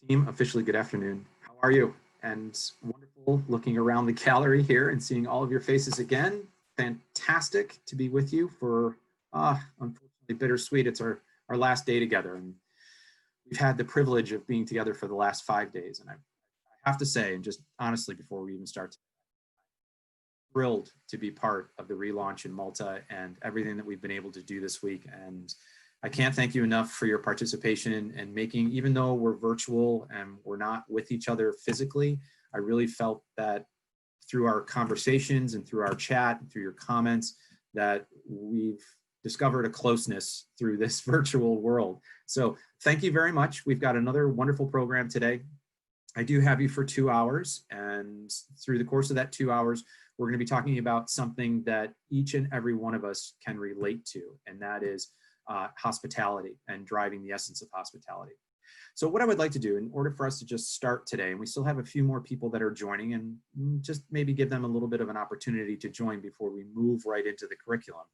Team, officially good afternoon. How are you? And wonderful looking around the gallery here and seeing all of your faces again. Fantastic to be with you for, unfortunately bittersweet. It's our last day together, and we've had the privilege of being together for the last 5 days. And I have to say, and just honestly, before we even start, thrilled to be part of the relaunch in Malta and everything that we've been able to do this week. And I can't thank you enough for your participation and making, even though we're virtual and we're not with each other physically, I really felt that through our conversations and through our chat and through your comments that we've discovered a closeness through this virtual world. So thank you very much. We've got another wonderful program today. I do have you for 2 hours, and through the course of that 2 hours, we're going to be talking about something that each and every one of us can relate to, and that is hospitality and driving the essence of hospitality. So what I would like to do in order for us to just start today, and we still have a few more people that are joining, and just maybe give them a little bit of an opportunity to join before we move right into the curriculum.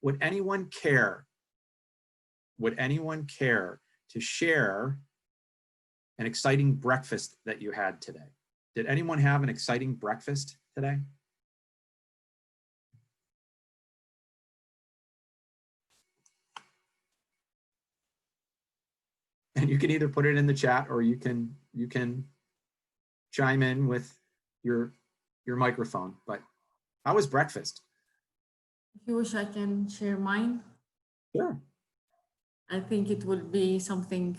Would anyone care to share an exciting breakfast that you had today? Did anyone have an exciting breakfast today? And you can either put it in the chat or you can chime in with your microphone. But how was breakfast? If you wish, I can share mine. Sure. I think it will be something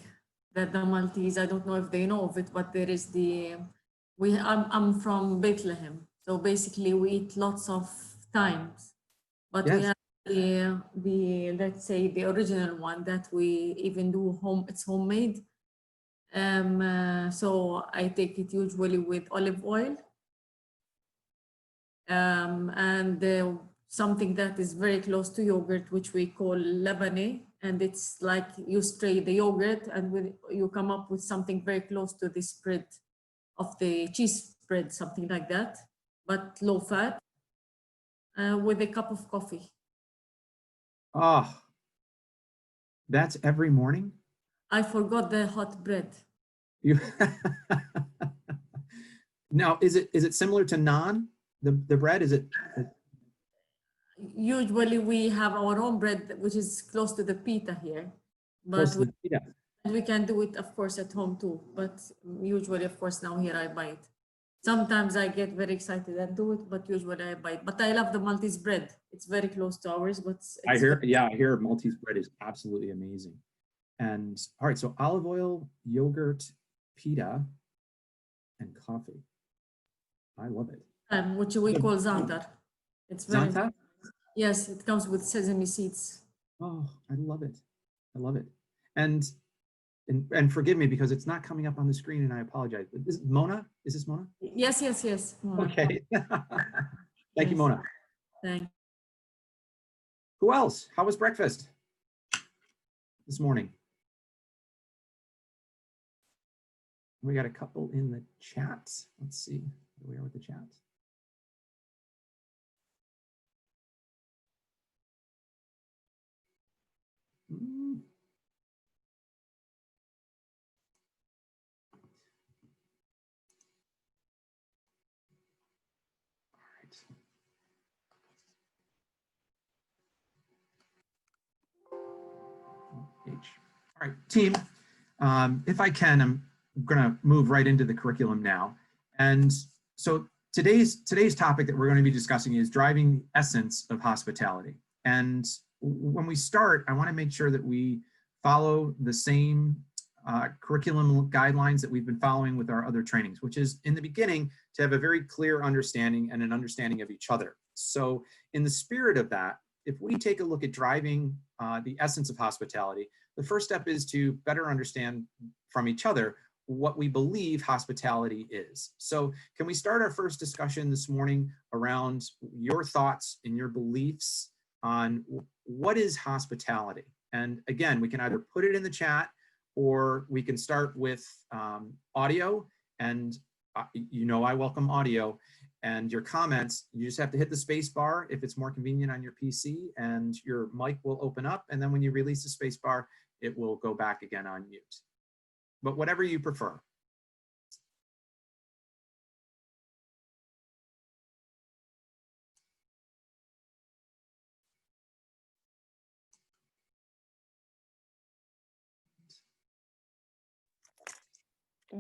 that the Maltese, I don't know if they know of it, but there is I'm from Bethlehem. So basically we eat lots of times, but yes, we have let's say the original one that we even do it's homemade. So I take it usually with olive oil. And something that is very close to yogurt, which we call labane. And it's like you spray the yogurt and you come up with something very close to the spread of the cheese spread, something like that, but low fat, with a cup of coffee. Oh, that's every morning? I forgot the hot bread. You now, is it similar to naan? The bread, is it? Usually we have our own bread, which is close to the pita here, but we can do it, of course, at home too. But usually, of course, now here I buy it. Sometimes I get very excited and do it, but usually I buy it. But I love the Maltese bread. It's very close to ours, but I hear Maltese bread is absolutely amazing. And all right, so olive oil, yogurt, pita, and coffee. I love it. Which we call za'atar. It's very za'atar? Yes, it comes with sesame seeds. Oh, I love it. I love it. And forgive me because it's not coming up on the screen, and I apologize. Is Mona? Is this Mona? Yes. Mona. Okay. Thank you, Mona. Thanks. Who else? How was breakfast this morning? We got a couple in the chat. Let's see where we are with the chat. All right, team, if I can, I'm going to move right into the curriculum now. And so today's topic that we're going to be discussing is driving essence of hospitality. And when we start, I want to make sure that we follow the same curriculum guidelines that we've been following with our other trainings, which is in the beginning to have a very clear understanding and an understanding of each other. So in the spirit of that, if we take a look at driving the essence of hospitality, the first step is to better understand from each other what we believe hospitality is. So can we start our first discussion this morning around your thoughts and your beliefs on what is hospitality? And again, we can either put it in the chat or we can start with audio. And I welcome audio. And your comments, you just have to hit the space bar if it's more convenient on your PC, and your mic will open up. And then when you release the space bar, it will go back again on mute. but whatever you prefer.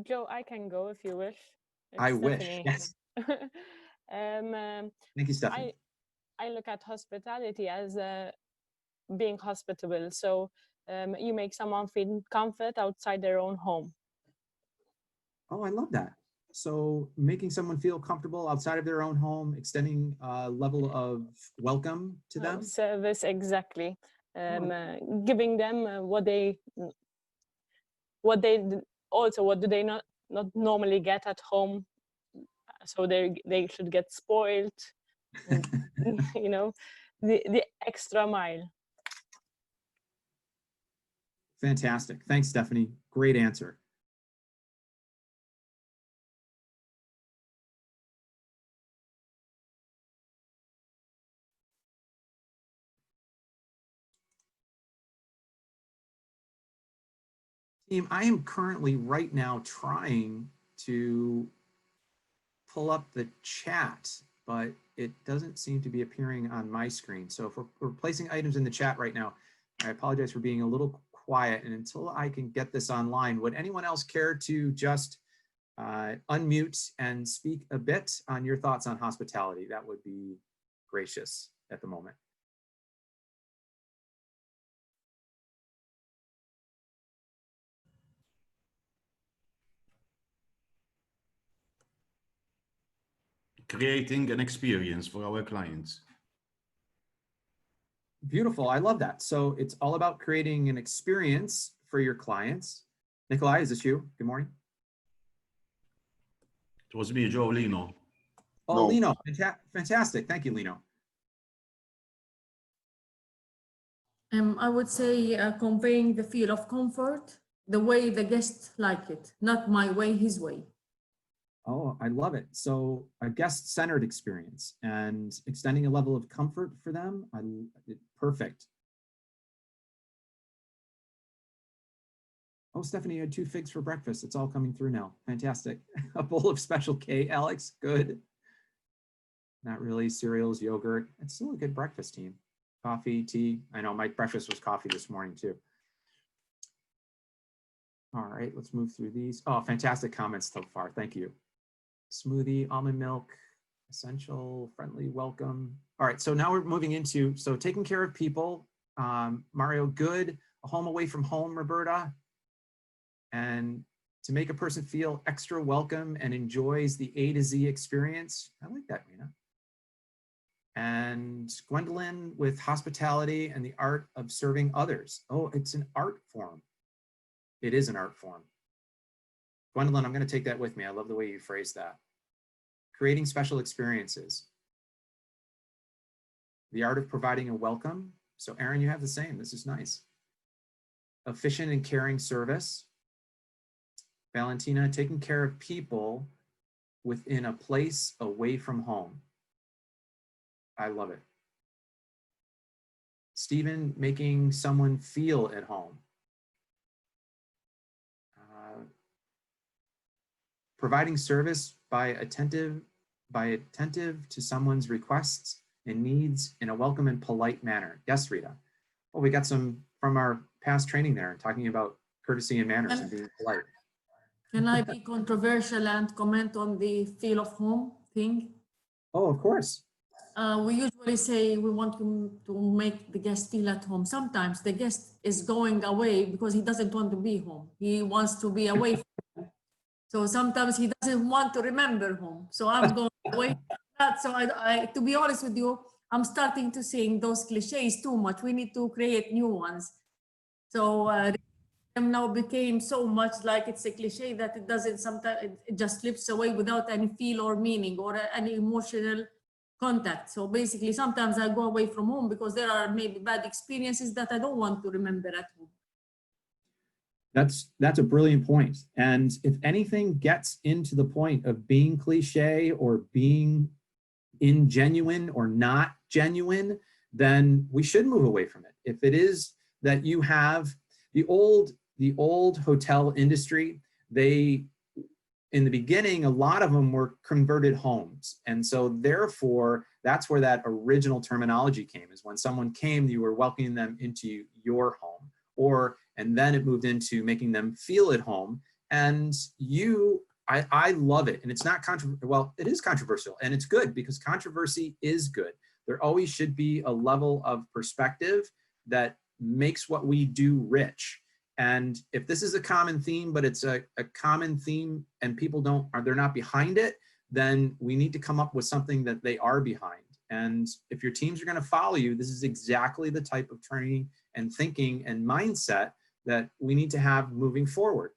Joe, I can go if you wish. It's I wish, Stephanie. yes. um, Thank you, Stephanie. I look at hospitality as being hospitable. So you make someone feel comfort outside their own home. Oh, I love that. So making someone feel comfortable outside of their own home, extending a level of welcome to them. Service, exactly. Giving them what do they not normally get at home. So they should get spoiled. You know, the extra mile. Fantastic. Thanks, Stephanie. Great answer. Team, I am currently right now trying to pull up the chat, but it doesn't seem to be appearing on my screen. So if we're placing items in the chat right now, I apologize for being a little quiet. And until I can get this online, would anyone else care to just unmute and speak a bit on your thoughts on hospitality? That would be gracious at the moment. Creating an experience for our clients. Beautiful. I love that. So it's all about creating an experience for your clients. Nikolai, is this you? Good morning. It was me, Joe, Lino. Oh, No. Lino, fantastic. Thank you, Lino. I would say conveying the feel of comfort, the way the guests like it, not my way, his way. Oh, I love it. So a guest-centered experience and extending a level of comfort for them. Perfect. Oh, Stephanie, you had 2 figs for breakfast. It's all coming through now. Fantastic. A bowl of Special K, Alex. Good. Not really. Cereals, yogurt. It's still a good breakfast, team. Coffee, tea. I know my breakfast was coffee this morning too. All right, let's move through these. Oh, fantastic comments so far. Thank you. Smoothie, almond milk, essential, friendly, welcome. All right, so now we're moving into, so taking care of people. Mario, good. A home away from home, Roberta. And to make a person feel extra welcome and enjoys the A to Z experience. I like that, Rena. And Gwendolyn with hospitality and the art of serving others. Oh, it's an art form. It is an art form. Gwendolyn, I'm going to take that with me. I love the way you phrased that. Creating special experiences. The art of providing a welcome. So Aaron, you have the same. This is nice. Efficient and caring service. Valentina, taking care of people within a place away from home. I love it. Stephen, making someone feel at home. Providing service by attentive to someone's requests and needs in a welcome and polite manner. Yes, Rita. Well, we got some from our past training there, talking about courtesy and manners and being polite. Can I be controversial and comment on the feel of home thing? Oh, of course. We usually say we want to make the guest feel at home. Sometimes the guest is going away because he doesn't want to be home. He wants to be away from home. So sometimes he doesn't want to remember home. So I'm going away from that. So I, to be honest with you, I'm starting to sing those cliches too much. We need to create new ones. So them now became so much like it's a cliche that it doesn't, sometimes it just slips away without any feel or meaning or any emotional contact. So basically, sometimes I go away from home because there are maybe bad experiences that I don't want to remember at home. That's a brilliant point. And if anything gets into the point of being cliche or being ingenuine or not genuine, then we should move away from it. If it is that you have the old the old hotel industry, in the beginning, a lot of them were converted homes. And so therefore, that's where that original terminology came, is when someone came, you were welcoming them into your home, and then it moved into making them feel at home. And I love it. And it's not controversial. Well, it is controversial, and it's good, because controversy is good. There always should be a level of perspective that makes what we do rich. And if this is a common theme, but it's a common theme and people they're not behind it, then we need to come up with something that they are behind. And if your teams are going to follow you, this is exactly the type of training and thinking and mindset that we need to have moving forward.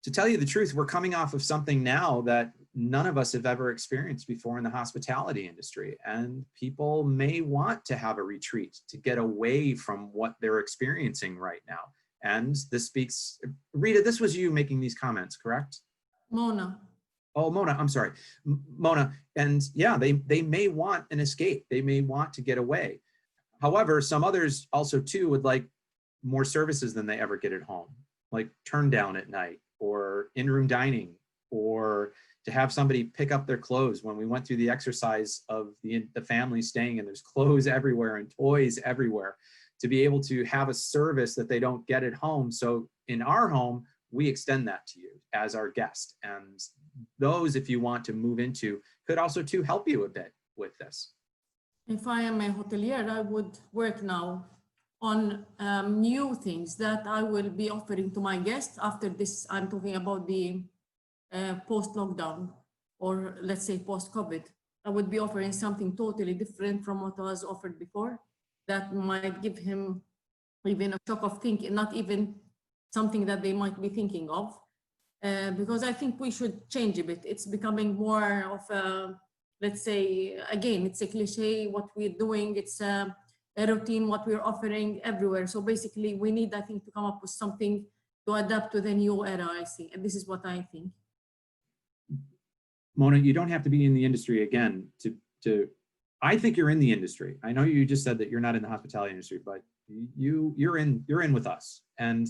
To tell you the truth, we're coming off of something now that none of us have ever experienced before in the hospitality industry. And people may want to have a retreat to get away from what they're experiencing right now. And this speaks, Rita, this was you making these comments, correct? Mona. Oh, Mona, I'm sorry. Mona, and yeah, they may want an escape. They may want to get away. However, some others also too would like more services than they ever get at home, like turn down at night, or in-room dining, or to have somebody pick up their clothes. When we went through the exercise of the family staying, and there's clothes everywhere and toys everywhere, to be able to have a service that they don't get at home. So in our home, we extend that to you as our guest. And those, if you want to move into, could also to help you a bit with this. If I am a hotelier, I would work now on new things that I will be offering to my guests after this. I'm talking about the post-lockdown, or let's say post-COVID. I would be offering something totally different from what was offered before, that might give him even a shock of thinking, not even something that they might be thinking of, because I think we should change a bit. It's becoming more of a, let's say, again, it's a cliche, what we're doing, it's a routine, what we're offering everywhere. So basically we need, I think, to come up with something to adapt to the new era, I see. And this is what I think. Mona, you don't have to be in the industry again I think you're in the industry. I know you just said that you're not in the hospitality industry, but you're in with us. And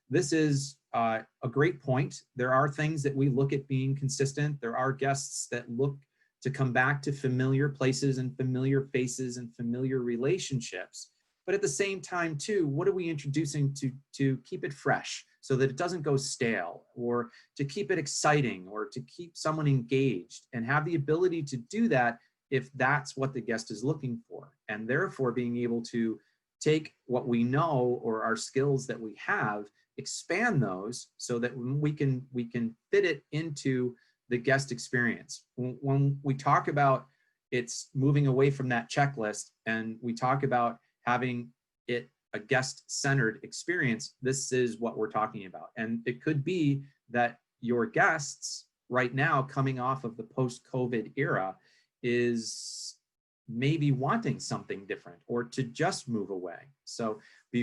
this is a great point. There are things that we look at being consistent. There are guests that look to come back to familiar places and familiar faces and familiar relationships. But at the same time too, what are we introducing to keep it fresh so that it doesn't go stale, or to keep it exciting, or to keep someone engaged, and have the ability to do that if that's what the guest is looking for. And therefore being able to take what we know, or our skills that we have, expand those so that we can fit it into the guest experience. When we talk about it's moving away from that checklist, and we talk about having it a guest-centered experience, this is what we're talking about. And it could be that your guests right now, coming off of the post-COVID era, is maybe wanting something different, or to just move away. So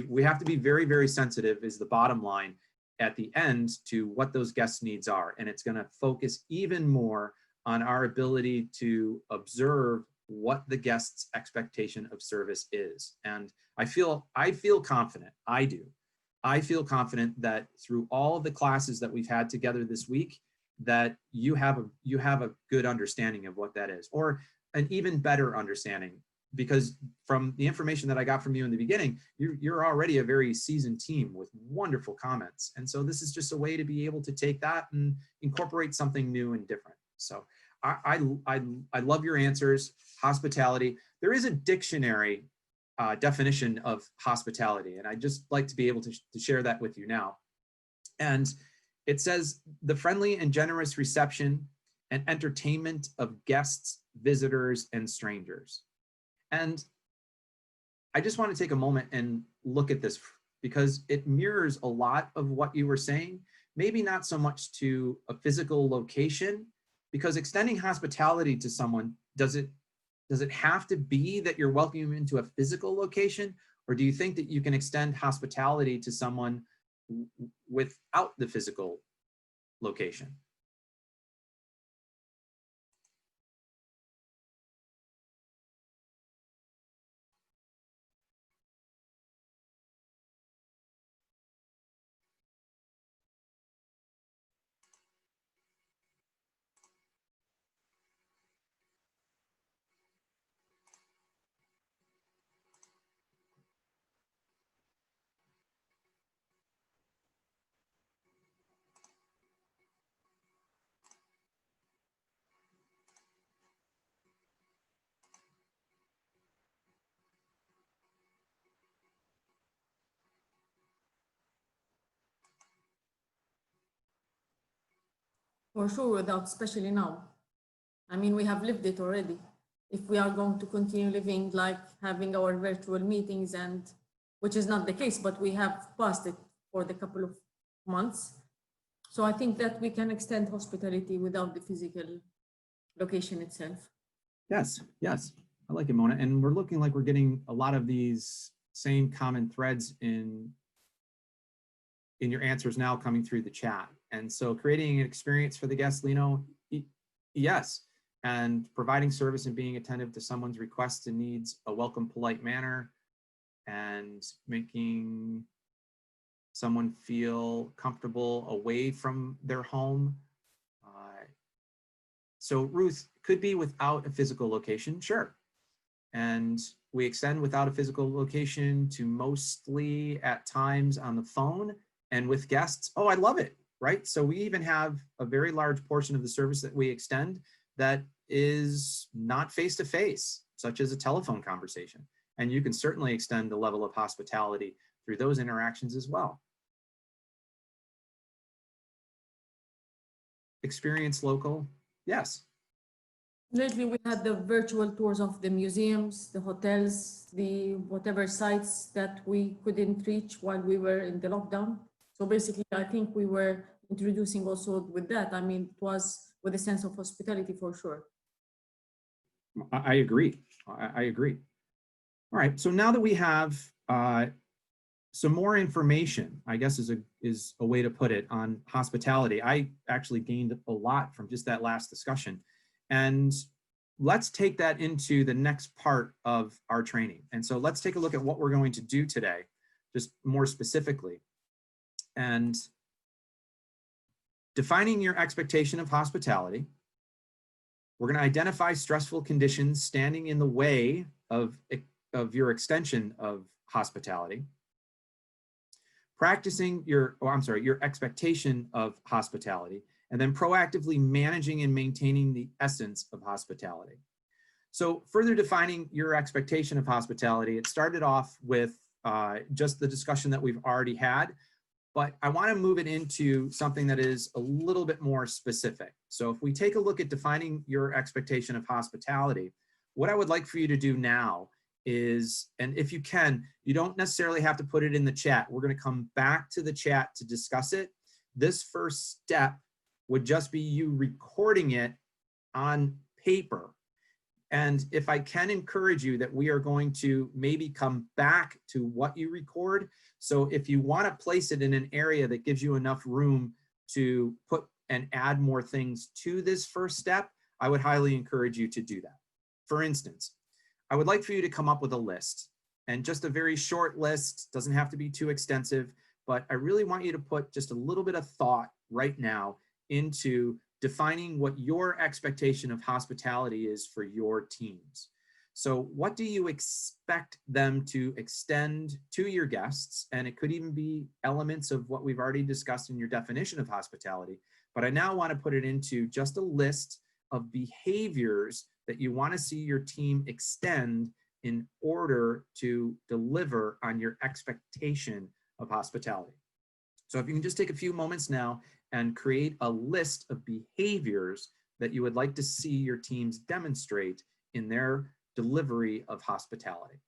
we have to be very, very sensitive, is the bottom line at the end, to what those guest needs are. And it's going to focus even more on our ability to observe what the guest's expectation of service is. And I feel confident, I do. I feel confident that through all of the classes that we've had together this week, that you have a good understanding of what that is, or an even better understanding, because from the information that I got from you in the beginning, you're already a very seasoned team with wonderful comments. And so this is just a way to be able to take that and incorporate something new and different. So I love your answers. Hospitality, there is a dictionary definition of hospitality, and I'd just like to be able to share that with you now. And it says, the friendly and generous reception and entertainment of guests, visitors, and strangers. And I just want to take a moment and look at this, because it mirrors a lot of what you were saying, maybe not so much to a physical location, because extending hospitality to someone, does it have to be that you're welcoming them into a physical location? Or do you think that you can extend hospitality to someone without the physical location? For sure, without, especially now. I mean, we have lived it already. If we are going to continue living like having our virtual meetings, and which is not the case, but we have passed it for the couple of months. So I think that we can extend hospitality without the physical location itself. Yes, yes. I like it, Mona. And we're looking like we're getting a lot of these same common threads in your answers now coming through the chat. And so creating an experience for the guests, Lino, yes. And providing service and being attentive to someone's requests and needs, a welcome, polite manner, and making someone feel comfortable away from their home. So Ruth, could be without a physical location, sure. And we extend without a physical location to mostly at times on the phone and with guests. Oh, I love it, right? So we even have a very large portion of the service that we extend that is not face-to-face, such as a telephone conversation. And you can certainly extend the level of hospitality through those interactions as well. Experience local, yes. Lately, we had the virtual tours of the museums, the hotels, the whatever sites that we couldn't reach while we were in the lockdown. So basically, I think we were introducing also with that. I mean, it was with a sense of hospitality for sure. I agree. I agree. All right. So now that we have some more information, I guess is a way to put it, on hospitality, I actually gained a lot from just that last discussion. And let's take that into the next part of our training. And so let's take a look at what we're going to do today, just more specifically. And defining your expectation of hospitality. We're going to identify stressful conditions standing in the way of your extension of hospitality. Practicing your expectation of hospitality, and then proactively managing and maintaining the essence of hospitality. So further defining your expectation of hospitality, it started off with just the discussion that we've already had, but I want to move it into something that is a little bit more specific. So if we take a look at defining your expectation of hospitality, what I would like for you to do now is, and if you can, you don't necessarily have to put it in the chat. We're going to come back to the chat to discuss it. This first step would just be you recording it on paper. And if I can encourage you that we are going to maybe come back to what you record. So if you want to place it in an area that gives you enough room to put and add more things to this first step, I would highly encourage you to do that. For instance, I would like for you to come up with a list, and just a very short list, doesn't have to be too extensive, but I really want you to put just a little bit of thought right now into defining what your expectation of hospitality is for your teams. So what do you expect them to extend to your guests? And it could even be elements of what we've already discussed in your definition of hospitality. But I now want to put it into just a list of behaviors that you want to see your team extend in order to deliver on your expectation of hospitality. So if you can just take a few moments now and create a list of behaviors that you would like to see your teams demonstrate in their delivery of hospitality.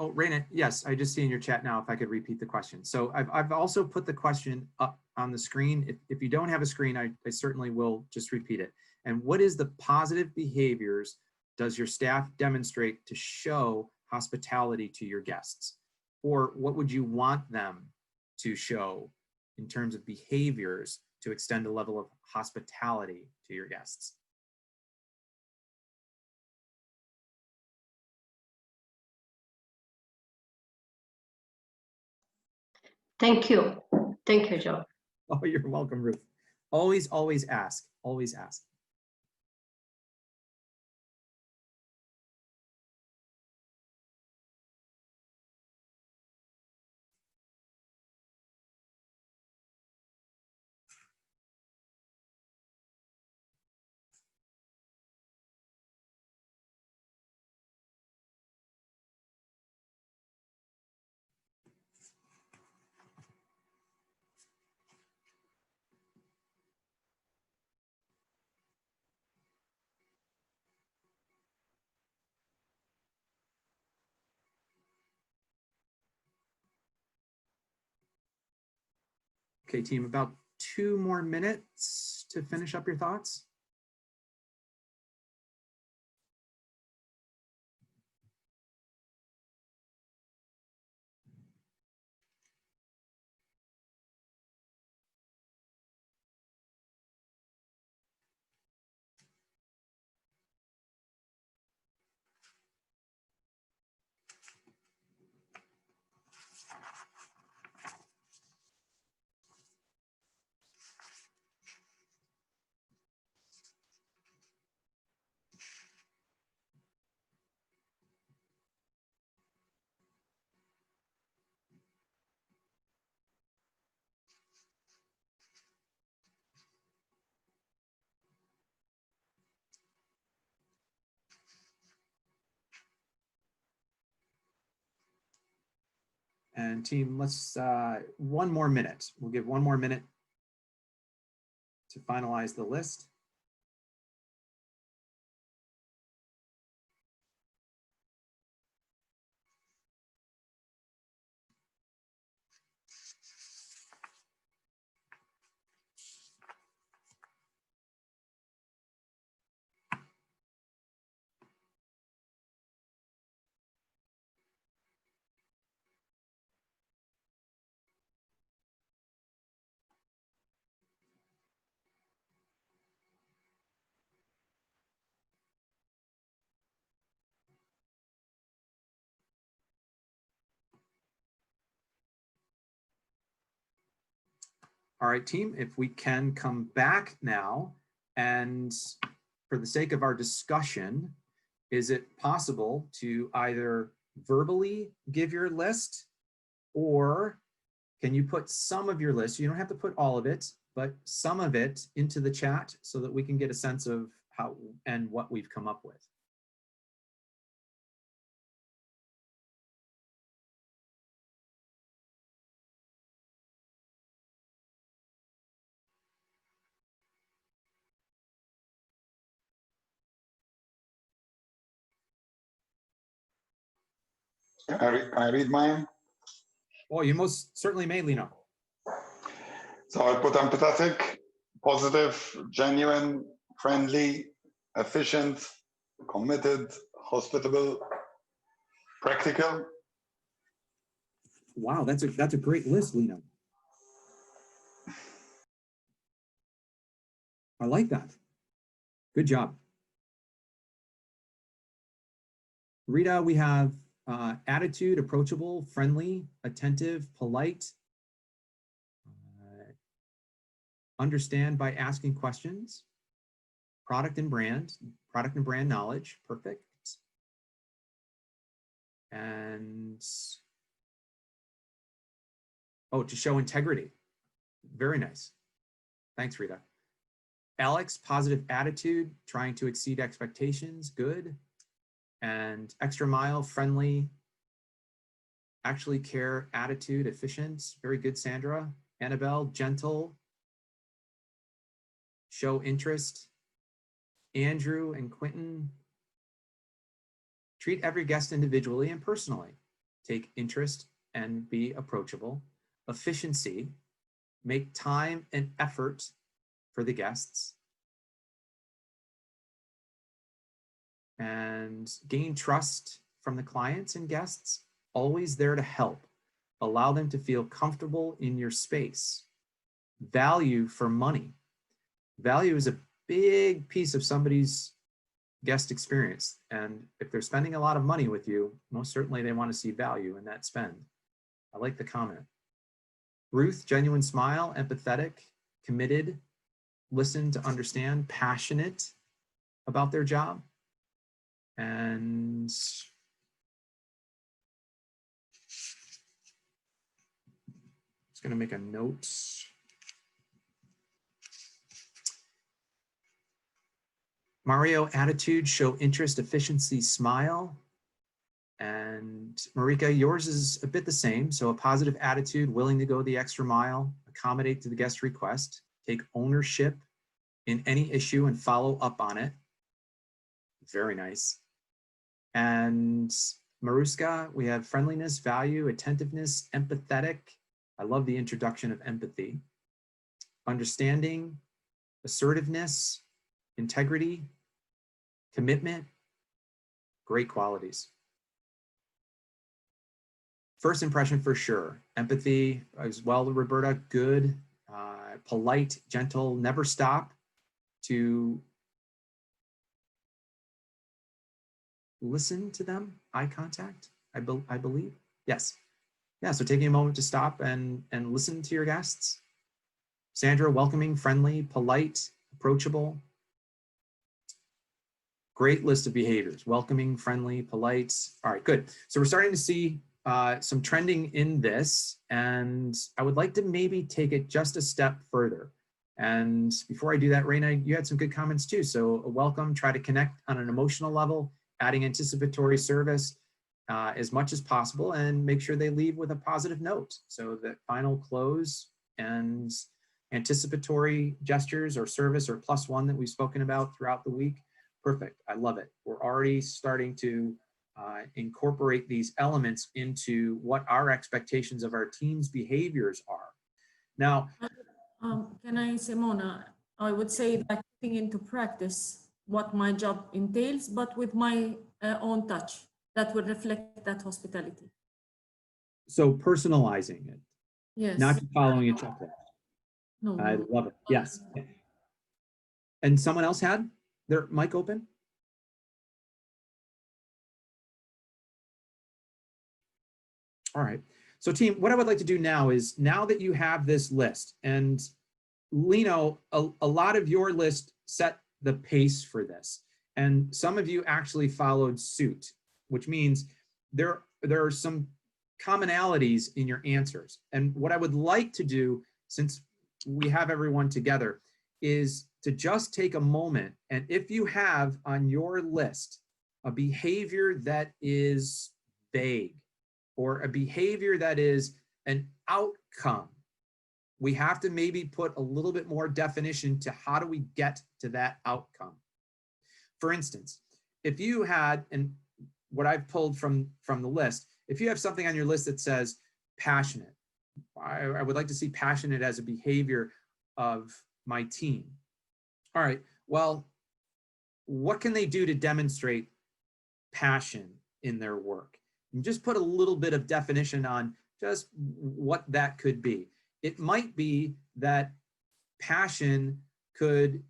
Oh, Raina, yes, I just see in your chat now if I could repeat the question. So I've also put the question up on the screen. If you don't have a screen, I certainly will just repeat it. And what is the positive behaviors does your staff demonstrate to show hospitality to your guests? Or what would you want them to show in terms of behaviors to extend a level of hospitality to your guests? Thank you. Thank you, Joe. Oh, you're welcome, Ruth. Always, always ask. Always ask. Okay, team, about 2 more minutes to finish up your thoughts. And team, let's 1 more minute. We'll give 1 more minute to finalize the list. All right, team, if we can come back now, and for the sake of our discussion, is it possible to either verbally give your list, or can you put some of your list? You don't have to put all of it, but some of it into the chat so that we can get a sense of how and what we've come up with. Can I read mine? Oh, you most certainly may, Lino. So I put empathetic, positive, genuine, friendly, efficient, committed, hospitable, practical. Wow, that's a great list, Lino. I like that. Good job. Rita, we have attitude, approachable, friendly, attentive, polite, understand by asking questions, product and brand knowledge, perfect. And, oh, to show integrity. Very nice. Thanks, Rita. Alex, positive attitude, trying to exceed expectations, good. And extra mile, friendly, actually care, attitude, efficient, very good, Sandra. Annabelle, gentle, show interest. Andrew and Quentin, treat every guest individually and personally. take interest and be approachable. Efficiency, make time and effort for the guests. And gain trust from the clients and guests, always there to help. Allow them to feel comfortable in your space. Value for money. Value is a big piece of somebody's guest experience. And if they're spending a lot of money with you, most certainly they want to see value in that spend. I like the comment. Ruth, genuine smile, empathetic, committed, listen to understand, passionate about their job. And just going to make a note. Mario, attitude, show interest, efficiency, smile. And Marika, yours is a bit the same. So a positive attitude, willing to go the extra mile, accommodate to the guest request, take ownership in any issue and follow up on it. Very nice. And Maruska, we have friendliness, value, attentiveness, empathetic. I love the introduction of empathy. Understanding, assertiveness, integrity, commitment, great qualities. First impression for sure. Empathy as well, Roberta, good, polite, gentle, never stop to listen to them, eye contact, I believe. Yes. Yeah, so taking a moment to stop and listen to your guests. Sandra, welcoming, friendly, polite, approachable. Great list of behaviors. Welcoming, friendly, polite. All right, good. So we're starting to see some trending in this, and I would like to maybe take it just a step further. And before I do that, Raina, you had some good comments too. So welcome, try to connect on an emotional level, adding anticipatory service as much as possible, and make sure they leave with a positive note. So that final close and anticipatory gestures or service or +1 that we've spoken about throughout the week. Perfect, I love it. We're already starting to incorporate these elements into what our expectations of our team's behaviors are. Now, can I say, Mona, I would say that putting into practice what my job entails, but with my own touch that would reflect that hospitality. So personalizing it, Yes. not just following a checklist. No, I no. love it, yes. And someone else had their mic open? All right, so team, what I would like to do now is, now that you have this list, and Lino, a lot of your list set the pace for this, and some of you actually followed suit, which means there are some commonalities in your answers. And what I would like to do, since we have everyone together, is to just take a moment, and if you have on your list a behavior that is vague, or a behavior that is an outcome, we have to maybe put a little bit more definition to how do we get to that outcome. For instance, if you had, and what I've pulled from the list, if you have something on your list that says passionate, I would like to see passionate as a behavior of my team. All right, well, what can they do to demonstrate passion in their work? And just put a little bit of definition on just what that could be. It might be that passion could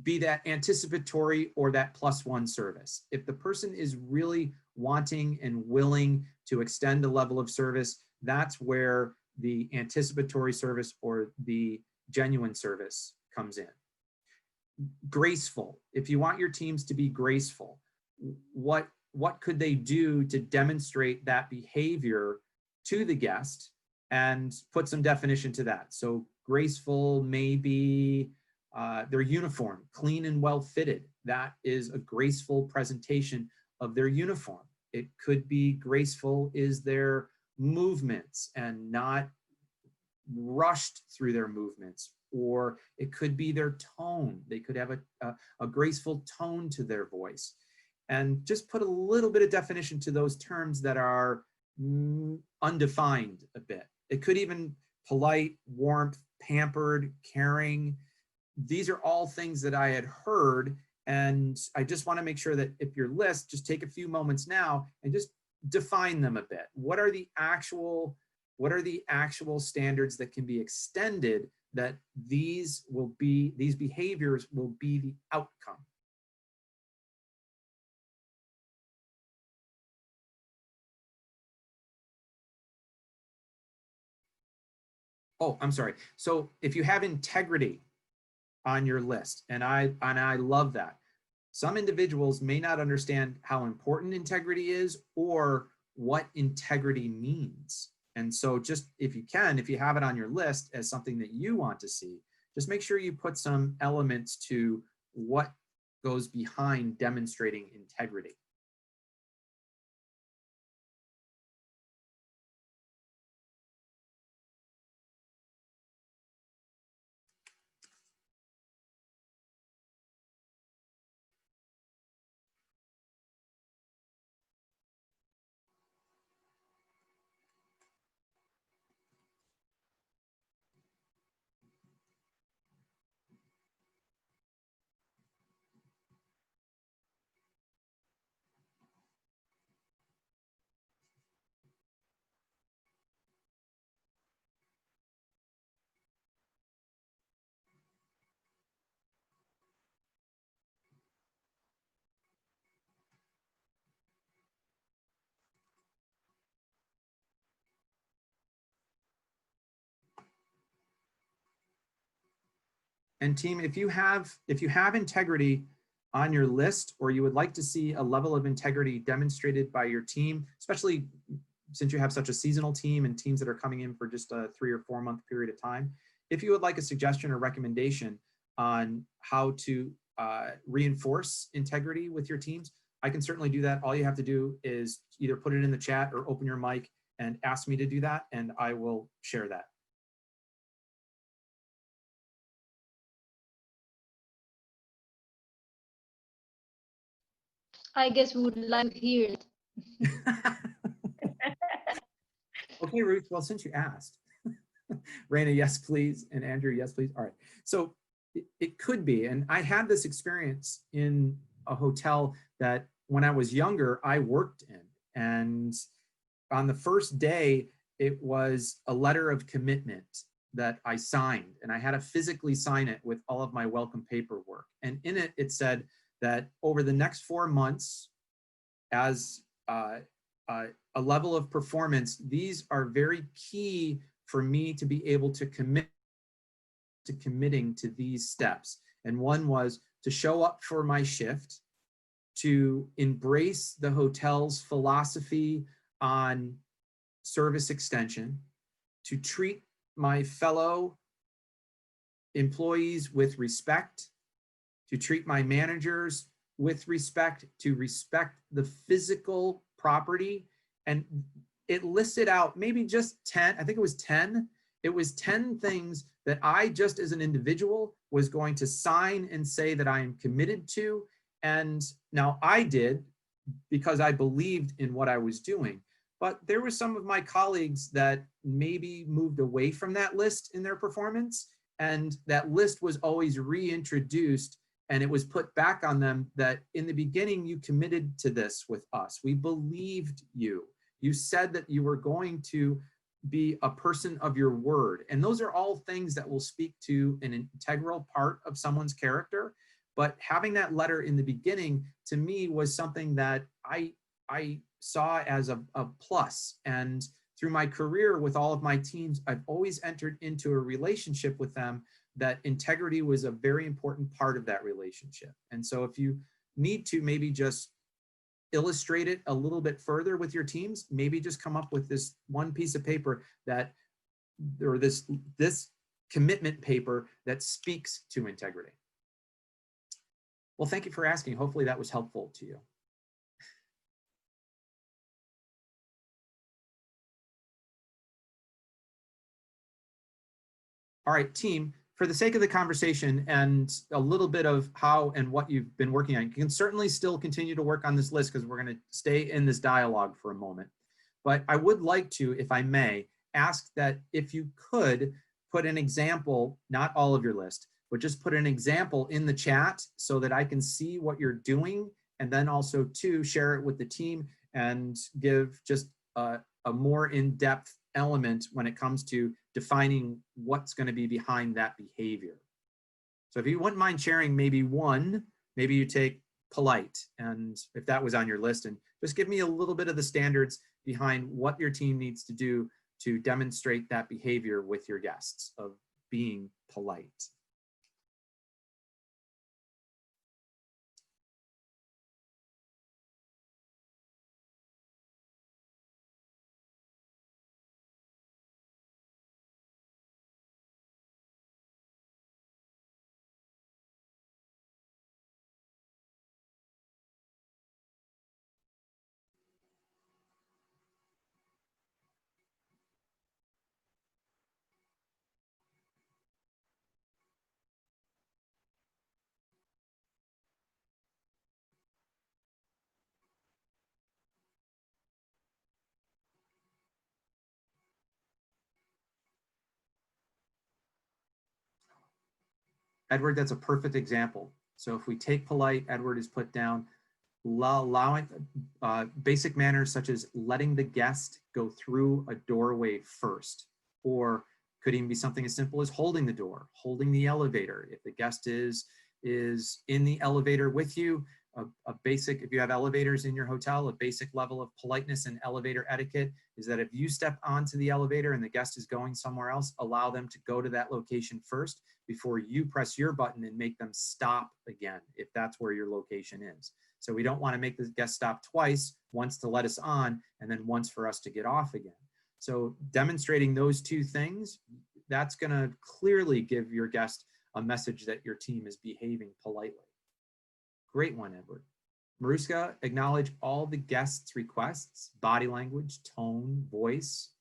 be that anticipatory or that +1 service. If the person is really wanting and willing to extend a level of service, that's where the anticipatory service or the genuine service comes in. Graceful. If you want your teams to be graceful, what could they do to demonstrate that behavior to the guest, and put some definition to that. So graceful, maybe their uniform, clean and well fitted. That is a graceful presentation of their uniform. It could be graceful is their movements and not rushed through their movements, or it could be their tone. They could have a graceful tone to their voice. and just put a little bit of definition to those terms that are undefined a bit. It could even polite, warmth, pampered, caring. These are all things that I had heard, and I just want to make sure that if your list, just take a few moments now and just define them a bit. What are the actual standards that can be extended that these behaviors will be the outcome? Oh, I'm sorry. So if you have integrity on your list, and I love that. Some individuals may not understand how important integrity is or what integrity means. And so just if you have it on your list as something that you want to see, just make sure you put some elements to what goes behind demonstrating integrity. And team, if you have integrity on your list, or you would like to see a level of integrity demonstrated by your team, especially since you have such a seasonal team and teams that are coming in for just a 3 or 4 month period of time, if you would like a suggestion or recommendation on how to reinforce integrity with your teams, I can certainly do that. All you have to do is either put it in the chat or open your mic and ask me to do that, and I will share that. I guess we would like to hear it. Okay, Ruth, well, since you asked. Raina, yes, please. And Andrew, yes, please. All right. So it could be, and I had this experience in a hotel that when I was younger, I worked in. And on the first day, it was a letter of commitment that I signed, and I had to physically sign it with all of my welcome paperwork. And in it, it said that over the next 4 months, as a level of performance, these are very key for me to be able to committing to these steps. And one was to show up for my shift, to embrace the hotel's philosophy on service extension, to treat my fellow employees with respect, to treat my managers with respect, to respect the physical property. And it listed out maybe just 10, I think it was 10. It was 10 things that I just as an individual was going to sign and say that I am committed to. And now I did because I believed in what I was doing. But there were some of my colleagues that maybe moved away from that list in their performance. And that list was always reintroduced, and it was put back on them that in the beginning, you committed to this with us. We believed you. You said that you were going to be a person of your word. And those are all things that will speak to an integral part of someone's character. But having that letter in the beginning, to me, was something that I saw as a plus. And through my career with all of my teams, I've always entered into a relationship with them that integrity was a very important part of that relationship. And so if you need to maybe just illustrate it a little bit further with your teams, maybe just come up with this one piece of paper that, or this commitment paper that speaks to integrity. Well, thank you for asking. Hopefully that was helpful to you. All right, team, for the sake of the conversation and a little bit of how and what you've been working on, you can certainly still continue to work on this list because we're going to stay in this dialogue for a moment. But I would like to, if I may, ask that if you could put an example, not all of your list, but just put an example in the chat so that I can see what you're doing, and then also to share it with the team and give just a more in-depth element when it comes to defining what's going to be behind that behavior. So if you wouldn't mind sharing maybe one, maybe you take polite, and if that was on your list, and just give me a little bit of the standards behind what your team needs to do to demonstrate that behavior with your guests of being polite. Edward, that's a perfect example. So if we take polite, Edward is put down, allowing basic manners such as letting the guest go through a doorway first, or could even be something as simple as holding the door, holding the elevator. If the guest is in the elevator with you, a basic, if you have elevators in your hotel, a basic level of politeness and elevator etiquette is that if you step onto the elevator and the guest is going somewhere else, allow them to go to that location first before you press your button and make them stop again, if that's where your location is. So we don't want to make the guest stop twice, once to let us on and then once for us to get off again. So demonstrating those two things, that's going to clearly give your guest a message that your team is behaving politely. Great one, Edward. Maruska, acknowledge all the guests' requests, body language, tone, voice.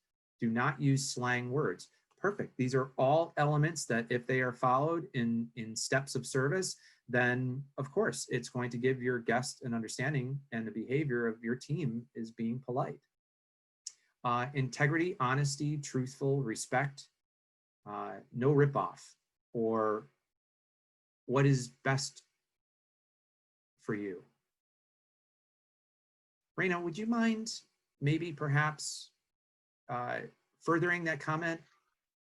Do not use slang words. Perfect. These are all elements that if they are followed in steps of service, then of course it's going to give your guest an understanding and the behavior of your team is being polite. Integrity, honesty, truthful, respect, no ripoff, or what is best for you. Reina, would you mind maybe perhaps furthering that comment?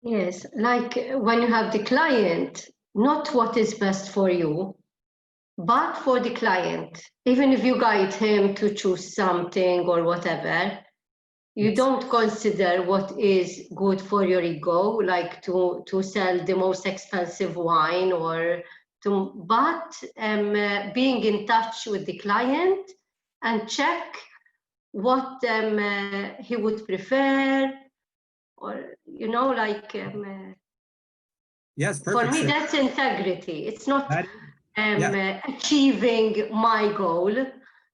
Yes, like when you have the client, not what is best for you, but for the client. Even if you guide him to choose something or whatever, you don't consider what is good for your ego, like to sell the most expensive wine or to, but being in touch with the client and check what he would prefer, or you know, like Yes, for perfect. me So that's integrity. It's not that, yeah. achieving my goal,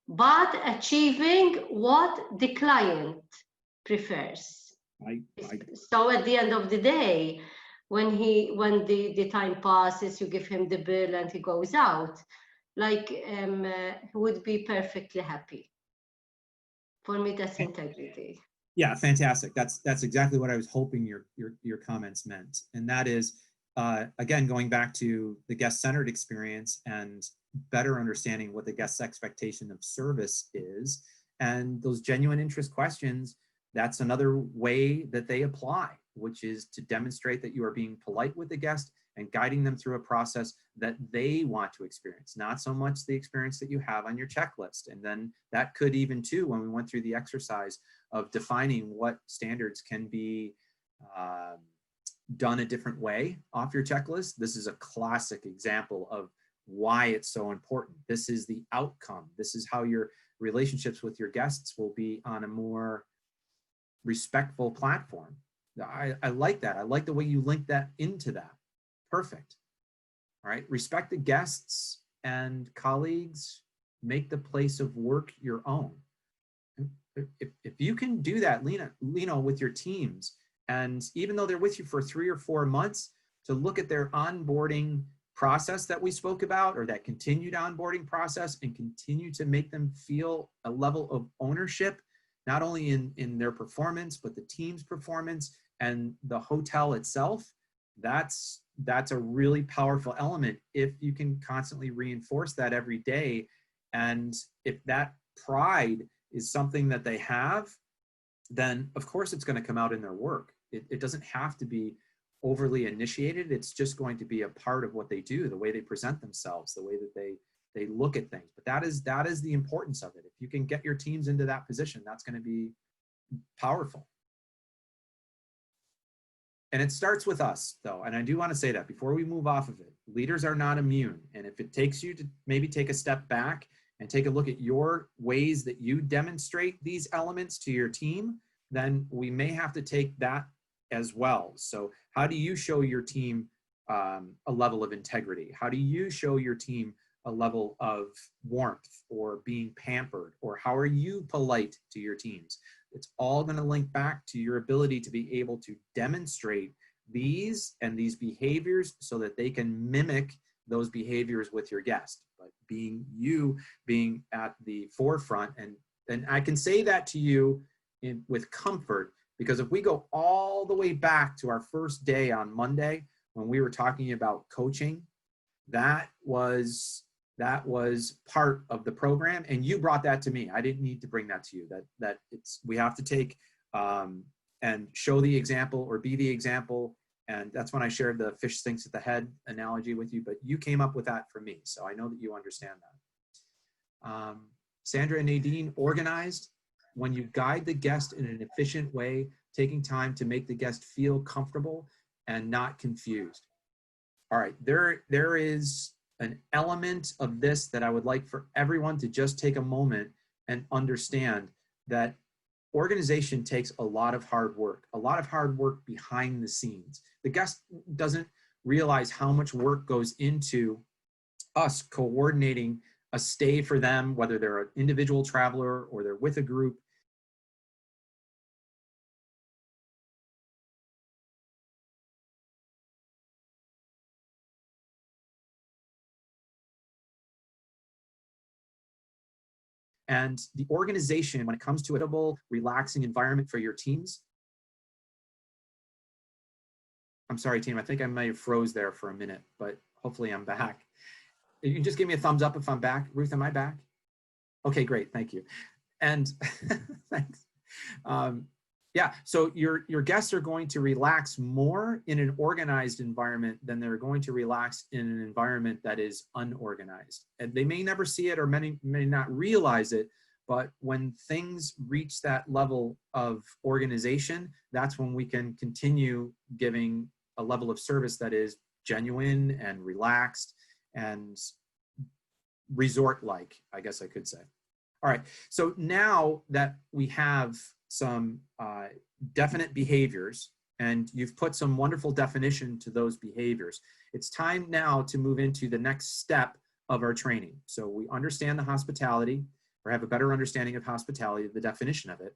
but achieving what the client prefers. So at the end of the day, when the time passes, you give him the bill and he goes out, like he would be perfectly happy. For me, that's integrity. Yeah, fantastic. That's exactly what I was hoping your comments meant. And that is, again, going back to the guest-centered experience and better understanding what the guest's expectation of service is. And those genuine interest questions, that's another way that they apply, which is to demonstrate that you are being polite with the guest and guiding them through a process that they want to experience, not so much the experience that you have on your checklist. And then that could even too, when we went through the exercise of defining what standards can be done a different way off your checklist, this is a classic example of why it's so important. This is the outcome. This is how your relationships with your guests will be on a more respectful platform. I like that. I like the way you link that into that. Perfect. All right. Respect the guests and colleagues. Make the place of work your own. If you can do that, Lino, with your teams, and even though they're with you for 3 or 4 months, to look at their onboarding process that we spoke about, or that continued onboarding process, and continue to make them feel a level of ownership, not only in their performance, but the team's performance and the hotel itself. That's a really powerful element if you can constantly reinforce that every day. And if that pride is something that they have, then of course it's going to come out in their work. It doesn't have to be overly initiated. It's just going to be a part of what they do, the way they present themselves, the way that they look at things. But that is the importance of it. If you can get your teams into that position, that's going to be powerful. And it starts with us, though. And I do want to say that before we move off of it, leaders are not immune. And if it takes you to maybe take a step back and take a look at your ways that you demonstrate these elements to your team, then we may have to take that as well. So how do you show your team a level of integrity? How do you show your team a level of warmth or being pampered? Or how are you polite to your teams? It's all going to link back to your ability to be able to demonstrate these behaviors so that they can mimic those behaviors with your guest. But being at the forefront, and I can say that to you with comfort, because if we go all the way back to our first day on Monday, when we were talking about coaching, that was part of the program, and you brought that to me. I didn't need to bring that to you. That we have to take and show the example or be the example, and that's when I shared the fish stinks at the head analogy with you. But you came up with that for me, so I know that you understand that. Sandra and Nadine, organized. When you guide the guest in an efficient way, taking time to make the guest feel comfortable and not confused. All right, there is an element of this that I would like for everyone to just take a moment and understand, that organization takes a lot of hard work behind the scenes. The guest doesn't realize how much work goes into us coordinating a stay for them, whether they're an individual traveler or they're with a group. And the organization, when it comes to a relaxing environment for your teams. I'm sorry, team, I think I might have froze there for a minute, but hopefully I'm back. You can just give me a thumbs up if I'm back. Ruth, am I back? Okay, great, thank you. And thanks. Yeah, so your guests are going to relax more in an organized environment than they're going to relax in an environment that is unorganized. And they may never see it, or many may not realize it, but when things reach that level of organization, that's when we can continue giving a level of service that is genuine and relaxed and resort-like, I guess I could say. All right, so now that we have some definite behaviors, and you've put some wonderful definition to those behaviors, it's time now to move into the next step of our training. So we understand the hospitality, or have a better understanding of hospitality, the definition of it.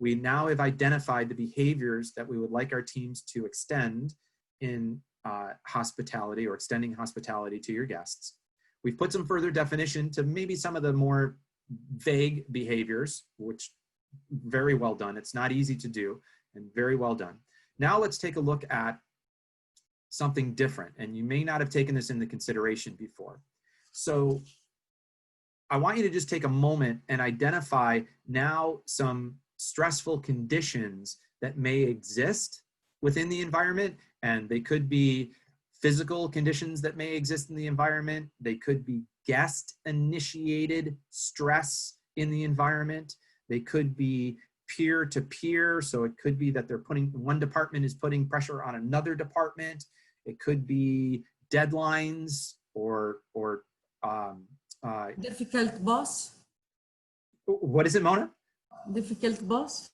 We now have identified the behaviors that we would like our teams to extend in hospitality, or extending hospitality to your guests. We've put some further definition to maybe some of the more vague behaviors, which very well done. It's not easy to do, and very well done. Now let's take a look at something different, and you may not have taken this into consideration before. So I want you to just take a moment and identify now some stressful conditions that may exist within the environment, and they could be physical conditions that may exist in the environment. They could be guest-initiated stress in the environment. They could be peer-to-peer, so it could be that one department is putting pressure on another department. It could be deadlines or Difficult boss. What is it, Mona? Difficult boss.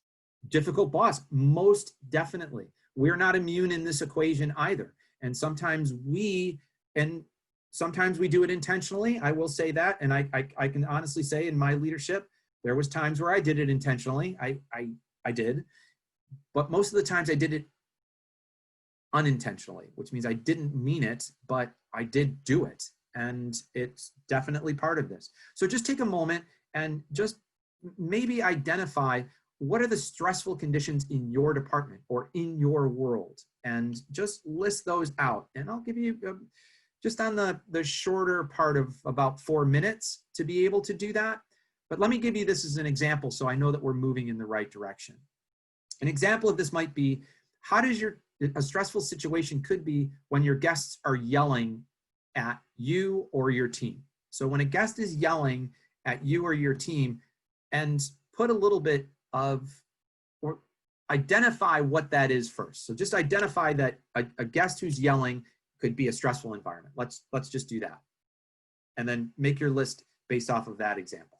Difficult boss, most definitely. We're not immune in this equation either. And sometimes we do it intentionally. I will say that, and I can honestly say in my leadership, there was times where I did it intentionally. I did, but most of the times I did it unintentionally, which means I didn't mean it, but I did do it. And it's definitely part of this. So just take a moment and just maybe identify what are the stressful conditions in your department or in your world, and just list those out. And I'll give you just on the shorter part of about 4 minutes to be able to do that. But let me give you this as an example so I know that we're moving in the right direction. An example of this might be, how does a stressful situation could be when your guests are yelling at you or your team. So when a guest is yelling at you or your team, and put a little bit of, or identify what that is first. So just identify that a guest who's yelling could be a stressful environment. Let's just do that. And then make your list based off of that example.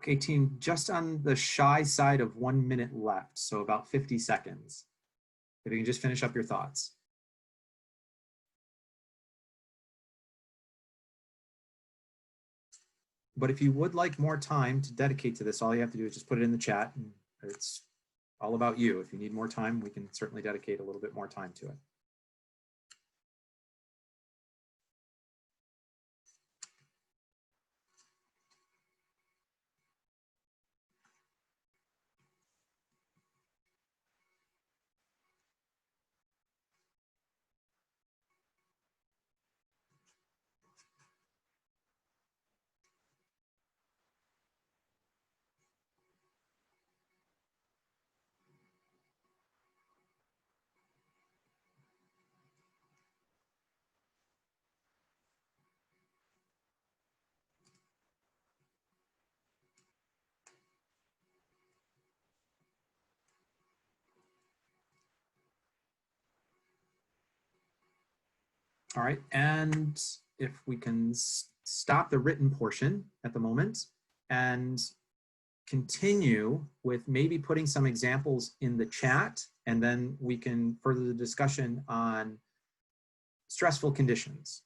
Okay, team, just on the shy side of 1 minute left, so about 50 seconds. If you can just finish up your thoughts. But if you would like more time to dedicate to this, all you have to do is just put it in the chat, and it's all about you. If you need more time, we can certainly dedicate a little bit more time to it. All right, and if we can stop the written portion at the moment and continue with maybe putting some examples in the chat, and then we can further the discussion on stressful conditions.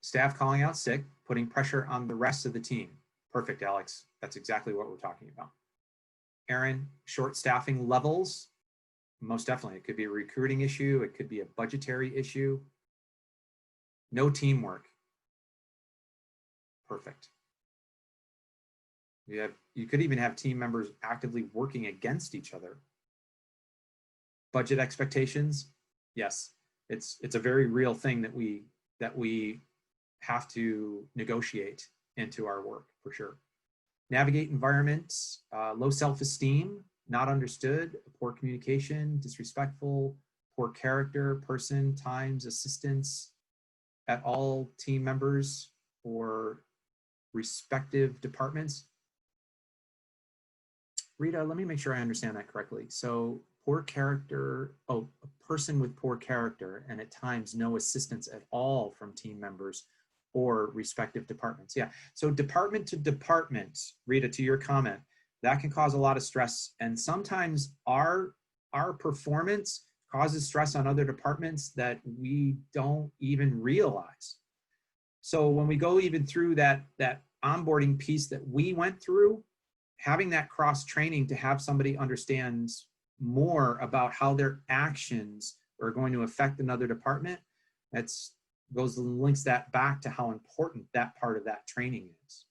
Staff calling out sick, putting pressure on the rest of the team. Perfect, Alex. That's exactly what we're talking about. Aaron, short staffing levels. Most definitely. It could be a recruiting issue. It could be a budgetary issue. No teamwork. Perfect. You could even have team members actively working against each other. Budget expectations. Yes, it's a very real thing that we have to negotiate into our work for sure. Navigate environments, low self-esteem. not understood, poor communication, disrespectful, poor character, person, times, assistance at all team members or respective departments. Rita, let me make sure I understand that correctly. So poor character, oh, a person with poor character and at times no assistance at all from team members or respective departments. Yeah, so department to department, Rita, to your comment, that can cause a lot of stress. And sometimes our performance causes stress on other departments that we don't even realize. So when we go even through that onboarding piece that we went through, having that cross training to have somebody understand more about how their actions are going to affect another department, that's goes and links that back to how important that part of that training is.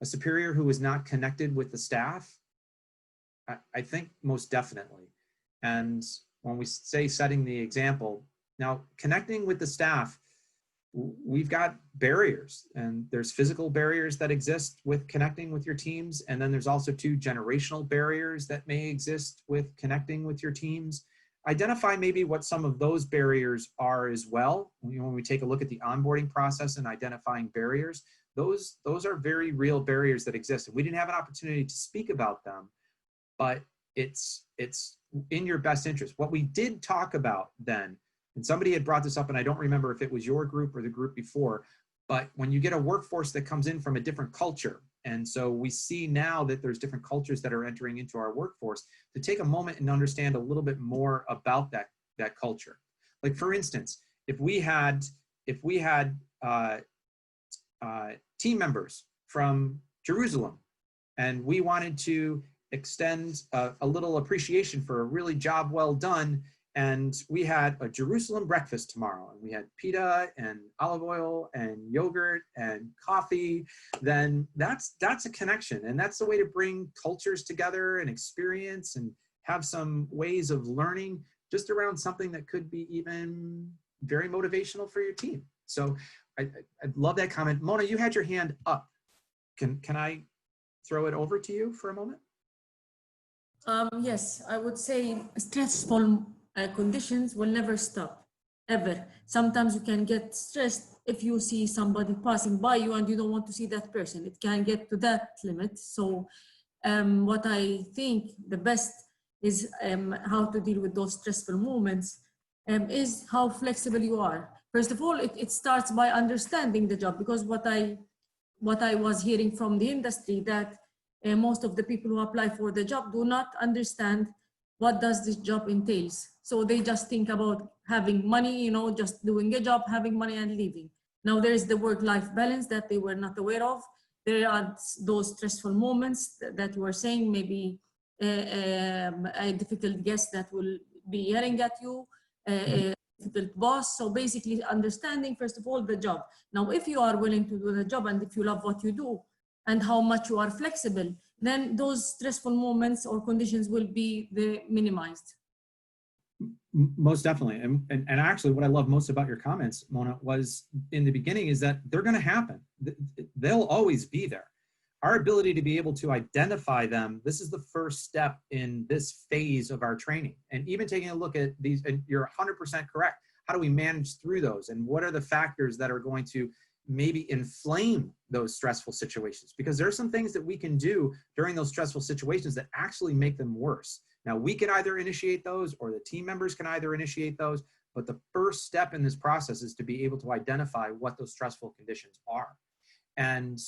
A superior who is not connected with the staff, I think most definitely. And when we say setting the example, now connecting with the staff, we've got barriers, and there's physical barriers that exist with connecting with your teams. And then there's also 2 generational barriers that may exist with connecting with your teams. Identify maybe what some of those barriers are as well. When we take a look at the onboarding process and identifying barriers, those are very real barriers that exist. And we didn't have an opportunity to speak about them, but it's in your best interest. What we did talk about then, and somebody had brought this up, and I don't remember if it was your group or the group before, but when you get a workforce that comes in from a different culture, and so we see now that there's different cultures that are entering into our workforce, to take a moment and understand a little bit more about that culture. Like for instance, if we had team members from Jerusalem, and we wanted to extend a little appreciation for a really job well done, and we had a Jerusalem breakfast tomorrow, and we had pita and olive oil and yogurt and coffee, then that's a connection. And that's the way to bring cultures together and experience and have some ways of learning just around something that could be even very motivational for your team. So I love that comment. Mona, you had your hand up. Can I throw it over to you for a moment? Yes, I would say stressful conditions will never stop, ever. Sometimes you can get stressed if you see somebody passing by you and you don't want to see that person. It can get to that limit. So what I think the best is how to deal with those stressful moments is how flexible you are. First of all, it starts by understanding the job, because what I was hearing from the industry that most of the people who apply for the job do not understand what does this job entails. So they just think about having money, just doing a job, having money and leaving. Now there is the work-life balance that they were not aware of. There are those stressful moments that you were saying, maybe a difficult guest that will be yelling at you, a difficult boss. So basically understanding, first of all, the job. Now, if you are willing to do the job and if you love what you do and how much you are flexible, then those stressful moments or conditions will be minimized. Most definitely. And actually what I love most about your comments, Mona, was in the beginning is that they're going to happen. They'll always be there. Our ability to be able to identify them, this is the first step in this phase of our training. And even taking a look at these, and you're 100% correct. How do we manage through those? And what are the factors that are going to maybe inflame those stressful situations? Because there are some things that we can do during those stressful situations that actually make them worse. Now, we can either initiate those or the team members can either initiate those, but the first step in this process is to be able to identify what those stressful conditions are. And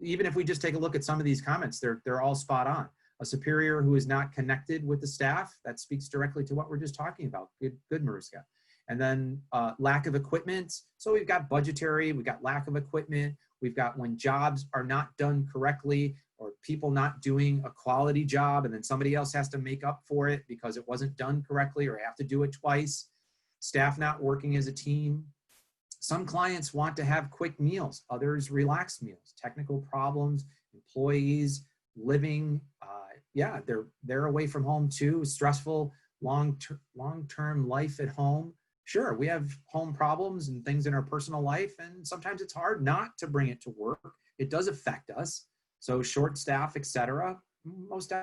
even if we just take a look at some of these comments, they're all spot on. A superior who is not connected with the staff, that speaks directly to what we're just talking about. Good, Mariska. And then lack of equipment. So we've got budgetary, we've got lack of equipment, we've got when jobs are not done correctly or people not doing a quality job and then somebody else has to make up for it because it wasn't done correctly or have to do it twice. Staff not working as a team. Some clients want to have quick meals, others relaxed meals, technical problems, employees living, yeah, they're away from home too, stressful, long-term life at home. Sure, we have home problems and things in our personal life, and sometimes it's hard not to bring it to work. It does affect us. So short staff, etc. Most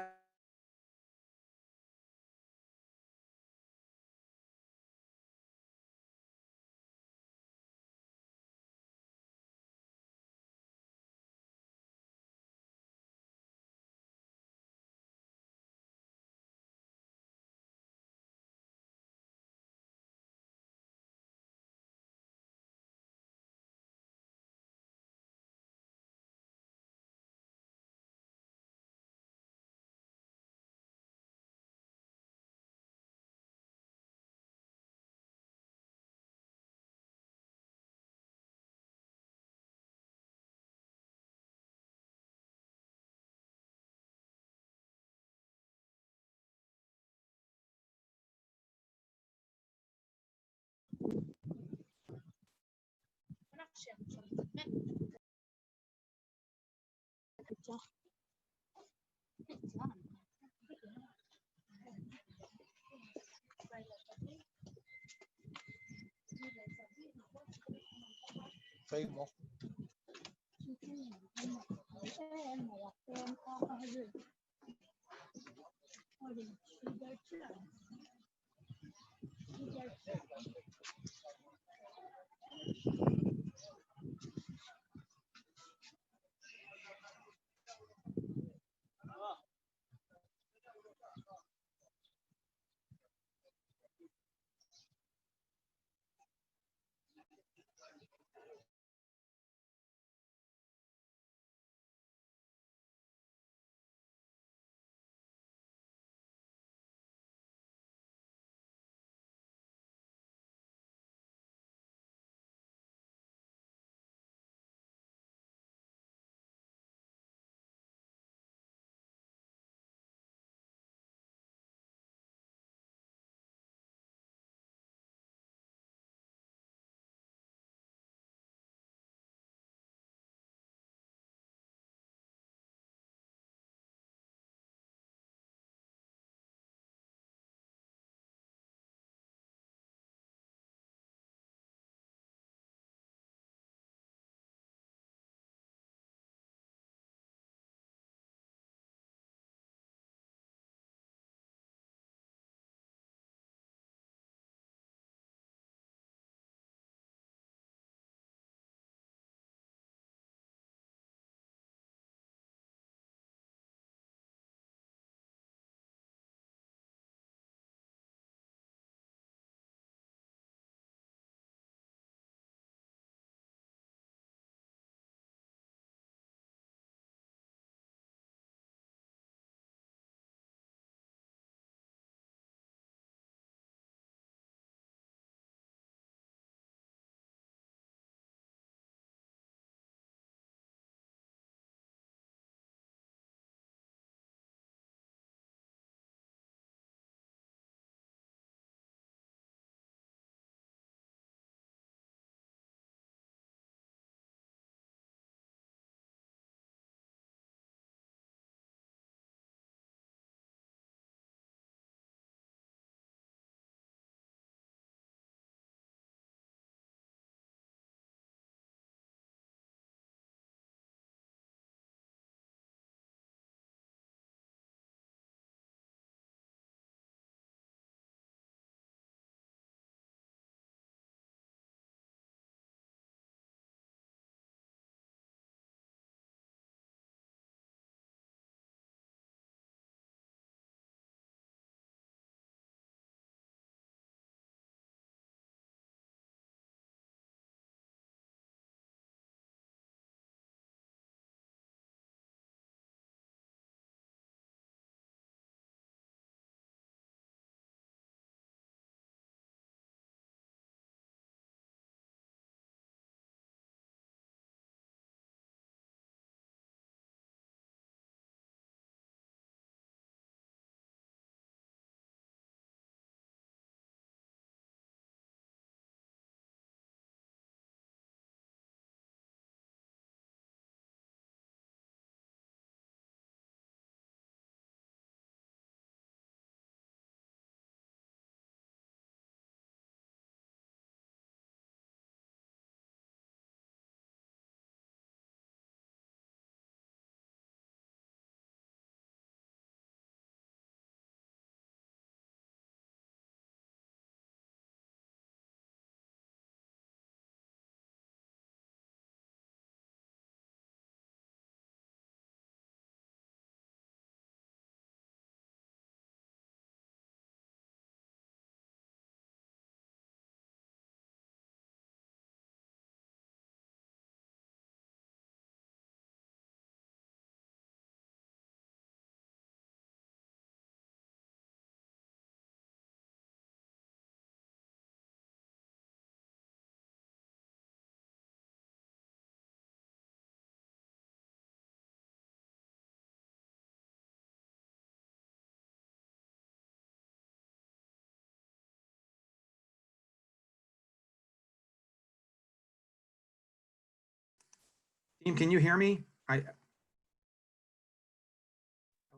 Team, can you hear me? Oh,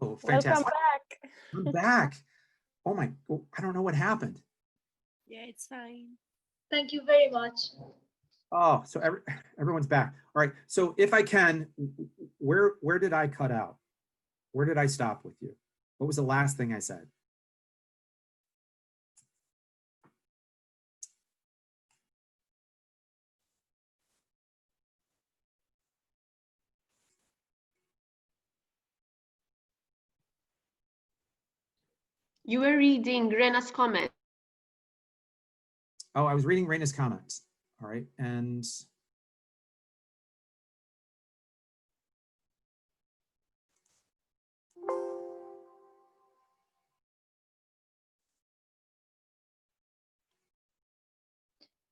Welcome fantastic. back. I'm back. Oh my, I don't know what happened. Yeah, it's fine. Thank you very much. Oh, so everyone's back. All right. So if I can, where did I cut out? Where did I stop with you? What was the last thing I said? You were reading Rena's comment. Oh, I was reading Raina's comments. All right. And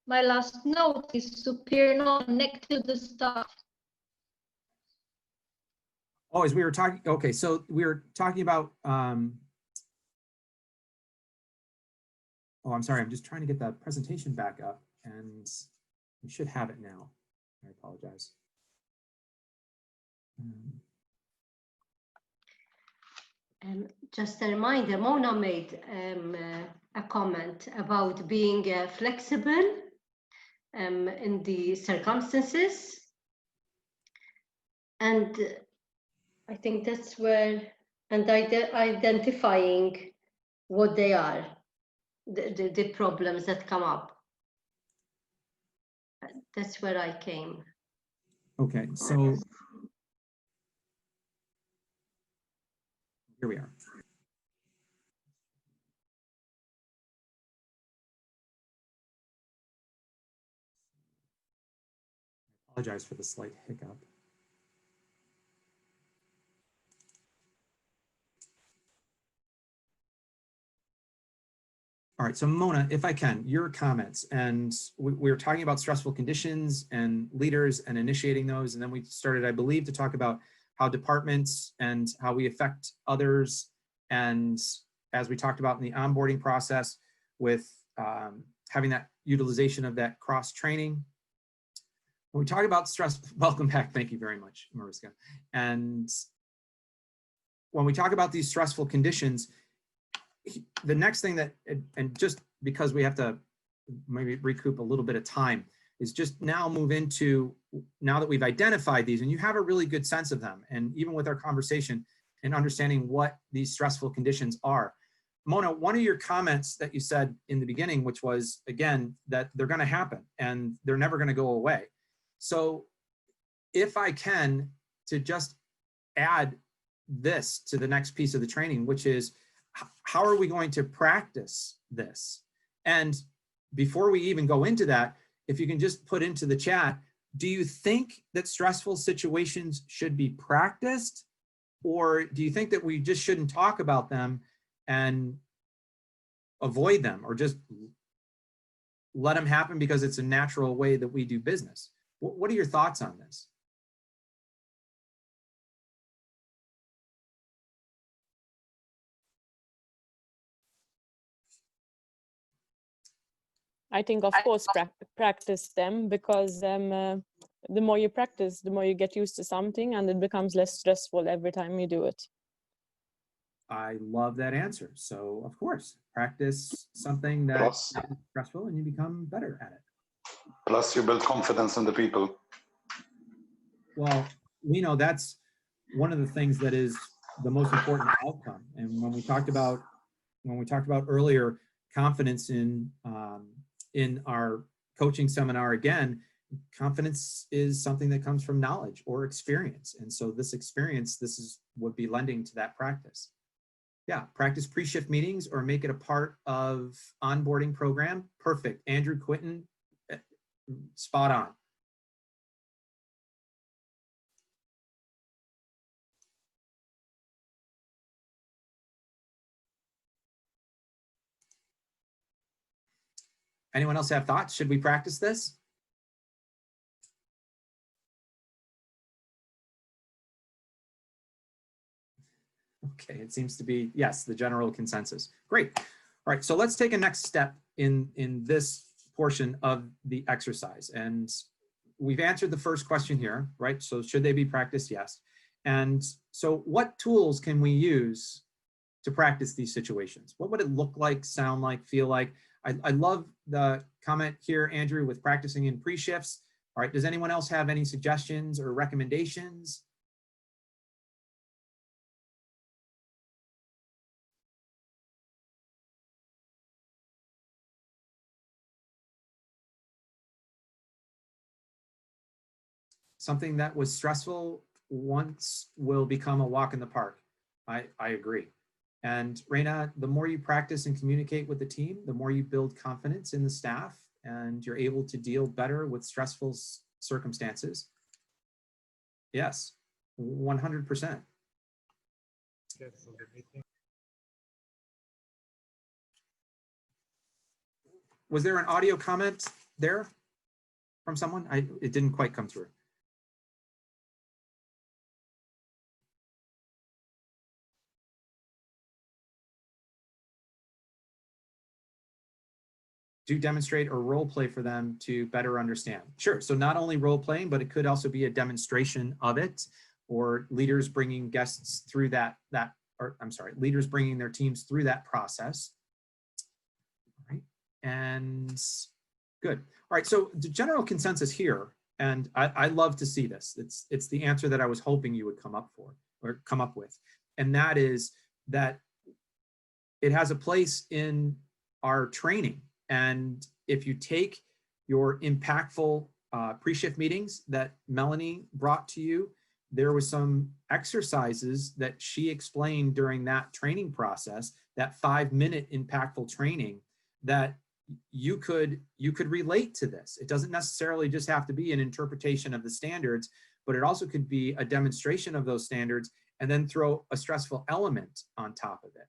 My last note is superior non-neck to the staff. oh, as we were talking, okay, so we were talking about, oh, I'm sorry, I'm just trying to get the presentation back up and we should have it now. I apologize. Just a reminder, Mona made a comment about being flexible in the circumstances. And I think that's where, and identifying what they are, the problems that come up. That's where I came. Okay, so here we are. I apologize for the slight hiccup. All right, so Mona, if I can, your comments, and we were talking about stressful conditions and leaders and initiating those, and then we started, I believe, to talk about how departments and how we affect others, and as we talked about in the onboarding process with having that utilization of that cross-training. When we talk about stress, welcome back, thank you very much, Mariska. And when we talk about these stressful conditions, the next thing that, and just because we have to maybe recoup a little bit of time, is just now move into, now that we've identified these and you have a really good sense of them, and even with our conversation and understanding what these stressful conditions are. Mona, one of your comments that you said in the beginning, which was, again, that they're going to happen and they're never going to go away. So if I can, to just add this to the next piece of the training, which is, how are we going to practice this? And before we even go into that, if you can just put into the chat, do you think that stressful situations should be practiced? Or do you think that we just shouldn't talk about them and avoid them, or just let them happen because it's a natural way that we do business? What are your thoughts on this? I think, of course, practice them, because the more you practice, the more you get used to something, and it becomes less stressful every time you do it. I love that answer. So of course, practice something that's stressful and you become better at it. Plus you build confidence in the people. Well, we know that's one of the things that is the most important outcome. And when we talked about earlier, confidence in our coaching seminar, again, confidence is something that comes from knowledge or experience. And so this experience, would be lending to that practice. Yeah, practice pre-shift meetings or make it a part of onboarding program. Perfect. Andrew Quinton, spot on. Anyone else have thoughts? Should we practice this? Okay, it seems to be, yes, the general consensus. Great. All right, so let's take a next step in this portion of the exercise. And we've answered the first question here, right? So should they be practiced? Yes. And so what tools can we use to practice these situations? What would it look like, sound like, feel like? I love the comment here, Andrew, with practicing in pre-shifts. All right, does anyone else have any suggestions or recommendations? Something that was stressful once will become a walk in the park. I agree. And Reina, the more you practice and communicate with the team, the more you build confidence in the staff and you're able to deal better with stressful circumstances. Yes, 100%. Was there an audio comment there from someone? It didn't quite come through. Do demonstrate or role play for them to better understand. Sure, so not only role playing, but it could also be a demonstration of it, or leaders bringing guests through leaders bringing their teams through that process. All right, and good. All right, so the general consensus here, and I love to see this. It's the answer that I was hoping you would come up with, and that is that it has a place in our training. And if you take your impactful pre-shift meetings that Melanie brought to you, there was some exercises that she explained during that training process, that 5-minute impactful training, that you could relate to this. It doesn't necessarily just have to be an interpretation of the standards, but it also could be a demonstration of those standards and then throw a stressful element on top of it.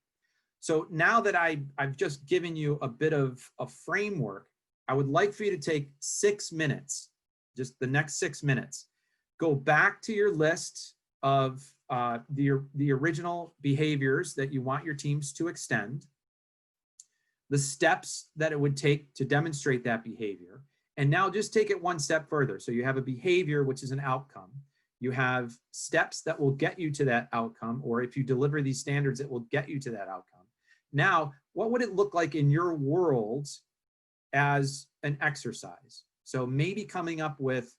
So now that I've just given you a bit of a framework, I would like for you to take 6 minutes, just the next 6 minutes, go back to your list of the original behaviors that you want your teams to extend, the steps that it would take to demonstrate that behavior, and now just take it one step further. So you have a behavior, which is an outcome. You have steps that will get you to that outcome, or if you deliver these standards, it will get you to that outcome. Now, what would it look like in your world as an exercise? So maybe coming up with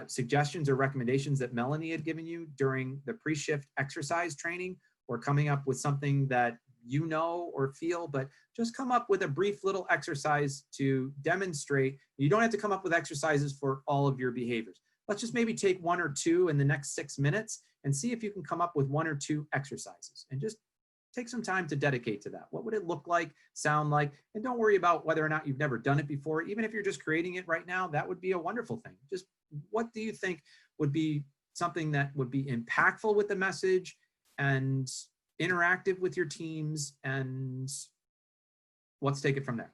suggestions or recommendations that Melanie had given you during the pre-shift exercise training, or coming up with something that you know or feel, but just come up with a brief little exercise to demonstrate. You don't have to come up with exercises for all of your behaviors. Let's just maybe take 1 or 2 in the next 6 minutes and see if you can come up with 1 or 2 exercises, and just take some time to dedicate to that. What would it look like, sound like? And don't worry about whether or not you've never done it before. Even if you're just creating it right now, that would be a wonderful thing. Just what do you think would be something that would be impactful with the message and interactive with your teams? And let's take it from there.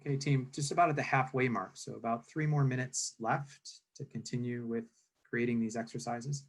Okay, team, just about at the halfway mark. So about 3 more minutes left to continue with creating these exercises.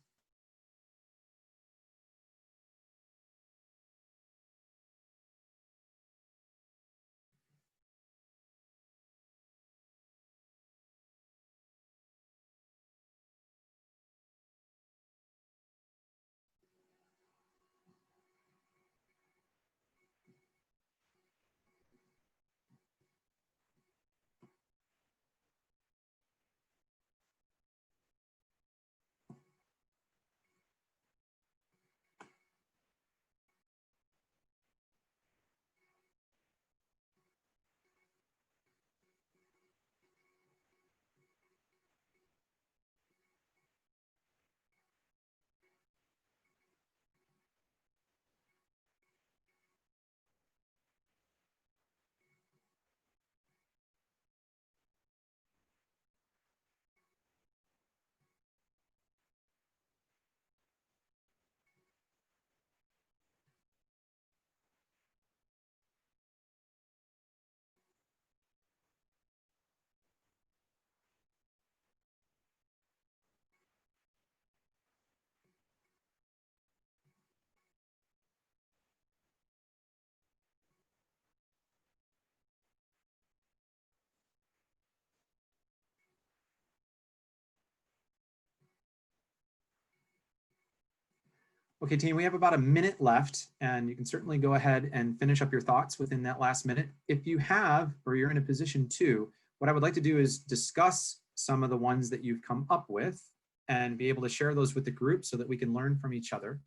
Okay, team, we have about a minute left, and you can certainly go ahead and finish up your thoughts within that last minute. If you have, or you're in a position to, what I would like to do is discuss some of the ones that you've come up with and be able to share those with the group so that we can learn from each other.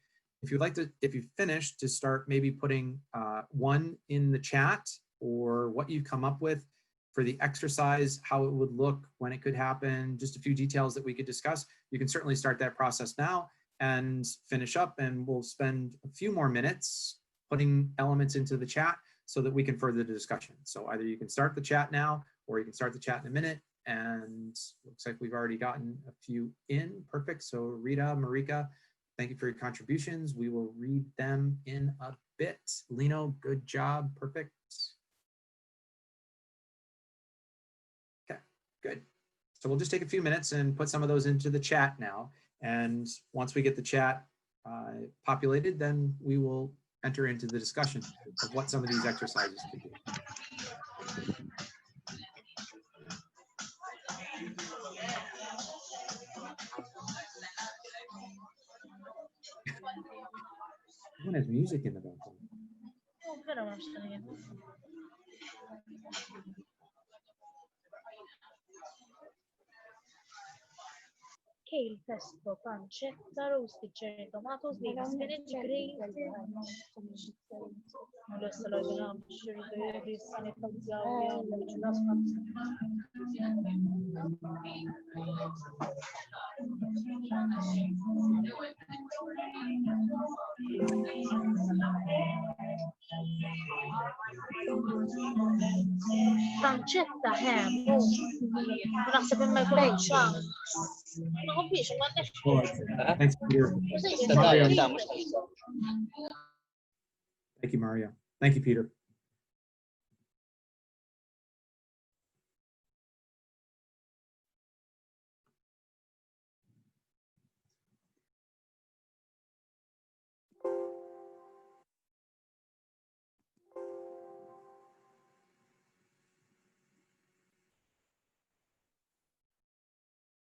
If you'd like to, if you've finished, to start maybe putting one in the chat or what you've come up with for the exercise, how it would look, when it could happen, just a few details that we could discuss. You can certainly start that process now and finish up, and we'll spend a few more minutes putting elements into the chat so that we can further the discussion. So either you can start the chat now, or you can start the chat in a minute, and looks like we've already gotten a few in. Perfect. So Rita, Marika, thank you for your contributions. We will read them in a bit. Lino, good job. Perfect. Okay, good. So we'll just take a few minutes and put some of those into the chat now. And once we get the chat populated, then we will enter into the discussion of what some of these exercises could be. Everyone has music in the background. Kale, pesto, pancetta, roasted cherry tomatoes, baby spinach, gravy. Adesso lo vediamo, pancetta ham, naħseb imma jkun ċam. Ma ħobbix, ma Thanks, Peter. Thank you, Mario. Thank you, Peter.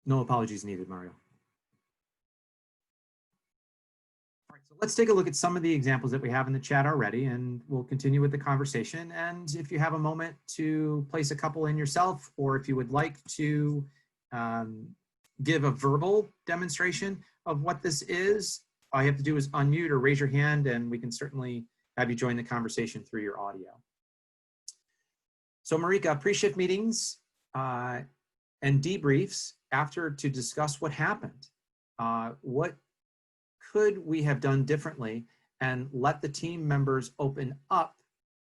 No apologies needed, Mario. All right, so let's take a look at some of the examples that we have in the chat already, and we'll continue with the conversation. And if you have a moment to place a couple in yourself, or if you would like to give a verbal demonstration of what this is, all you have to do is unmute or raise your hand, and we can certainly have you join the conversation through your audio. So Marika, pre-shift meetings and debriefs after to discuss what happened. What could we have done differently, and let the team members open up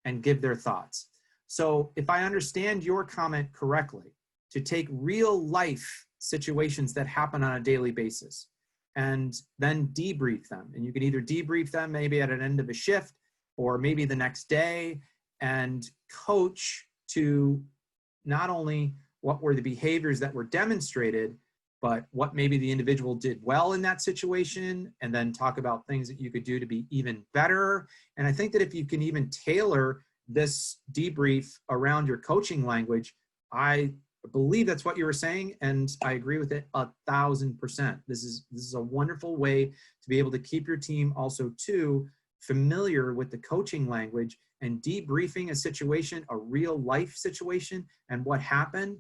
and give their thoughts. So if I understand your comment correctly, to take real life situations that happen on a daily basis and then debrief them. And you can either debrief them maybe at an end of a shift or maybe the next day, and coach to not only what were the behaviors that were demonstrated, but what maybe the individual did well in that situation, and then talk about things that you could do to be even better. And I think that if you can even tailor this debrief around your coaching language, I believe that's what you were saying, and I agree with it 1,000%. This is a wonderful way to be able to keep your team also too familiar with the coaching language, and debriefing a situation, a real life situation, and what happened.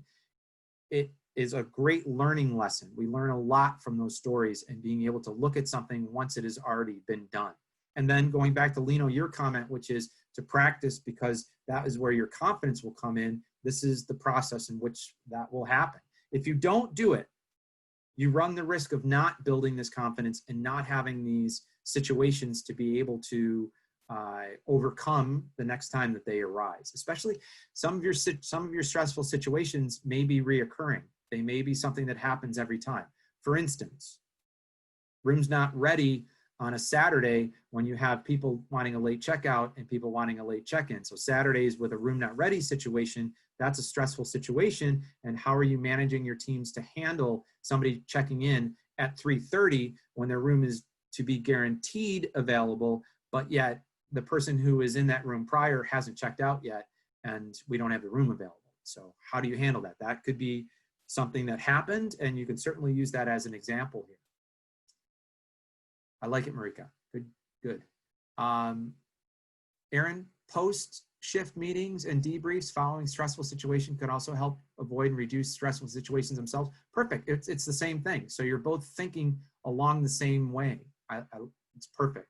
It is a great learning lesson. We learn a lot from those stories and being able to look at something once it has already been done. And then going back to Lino, your comment, which is to practice, because that is where your confidence will come in. This is the process in which that will happen. If you don't do it, you run the risk of not building this confidence and not having these situations to be able to overcome the next time that they arise. Especially some of your stressful situations may be reoccurring. They may be something that happens every time. For instance, room's not ready on a Saturday when you have people wanting a late checkout and people wanting a late check-in. So Saturdays with a room not ready situation, that's a stressful situation. And how are you managing your teams to handle somebody checking in at 3:30 when their room is to be guaranteed available, but yet the person who is in that room prior hasn't checked out yet and we don't have the room available. So how do you handle that? That could be something that happened, and you can certainly use that as an example here. I like it, Marika. Good. Aaron, post-shift meetings and debriefs following stressful situation could also help avoid and reduce stressful situations themselves. Perfect. It's the same thing. So you're both thinking along the same way. It's perfect.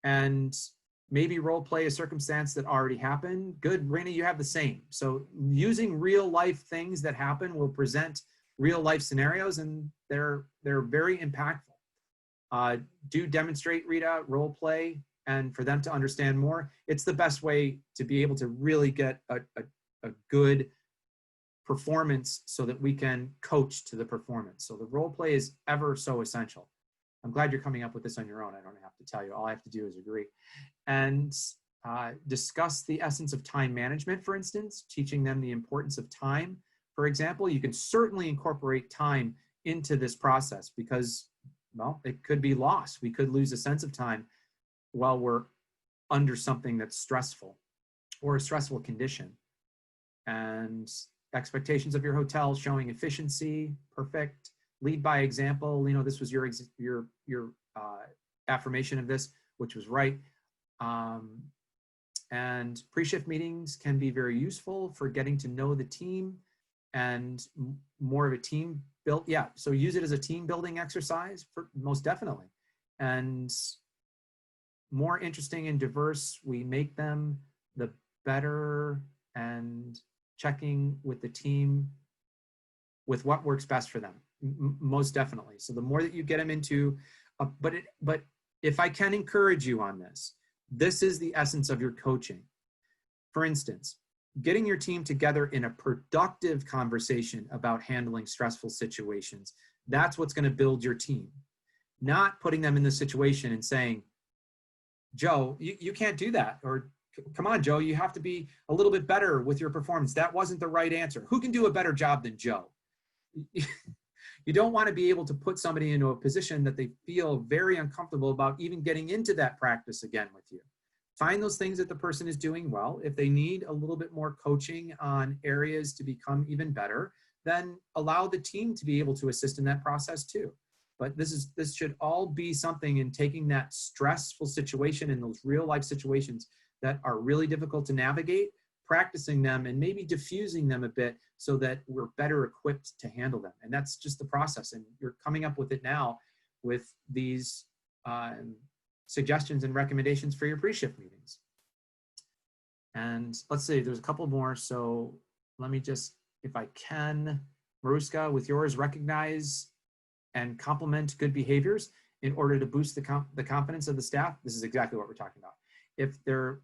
And maybe role play a circumstance that already happened. Good, Raina, you have the same. So using real life things that happen will present real life scenarios, and they're very impactful. Do demonstrate, Rita, role play, and for them to understand more. It's the best way to be able to really get a good performance so that we can coach to the performance. So the role play is ever so essential. I'm glad you're coming up with this on your own. I don't have to tell you. All I have to do is agree. And discuss the essence of time management, for instance, teaching them the importance of time. For example, you can certainly incorporate time into this process because, well, it could be lost. We could lose a sense of time while we're under something that's stressful or a stressful condition. And expectations of your hotel, showing efficiency, perfect. Lead by example. Lino, this was your affirmation of this, which was right. And pre-shift meetings can be very useful for getting to know the team and more of a team built. Yeah, so use it as a team building exercise for most definitely. And more interesting and diverse we make them, the better, and checking with the team with what works best for them. Most definitely. So the more that you get them into, but if I can encourage you on this, this is the essence of your coaching. For instance, getting your team together in a productive conversation about handling stressful situations, that's what's going to build your team. Not putting them in the situation and saying, Joe, you can't do that. Or come on, Joe, you have to be a little bit better with your performance. That wasn't the right answer. Who can do a better job than Joe? You don't want to be able to put somebody into a position that they feel very uncomfortable about even getting into that practice again with you. Find those things that the person is doing well. If they need a little bit more coaching on areas to become even better, then allow the team to be able to assist in that process too. But this should all be something in taking that stressful situation and those real life situations that are really difficult to navigate, practicing them and maybe diffusing them a bit so that we're better equipped to handle them. And that's just the process. And you're coming up with it now with these suggestions and recommendations for your pre-shift meetings. And let's see, there's a couple more. So let me just, if I can, Maruska, with yours, recognize and complement good behaviors in order to boost the confidence of the staff. This is exactly what we're talking about. If there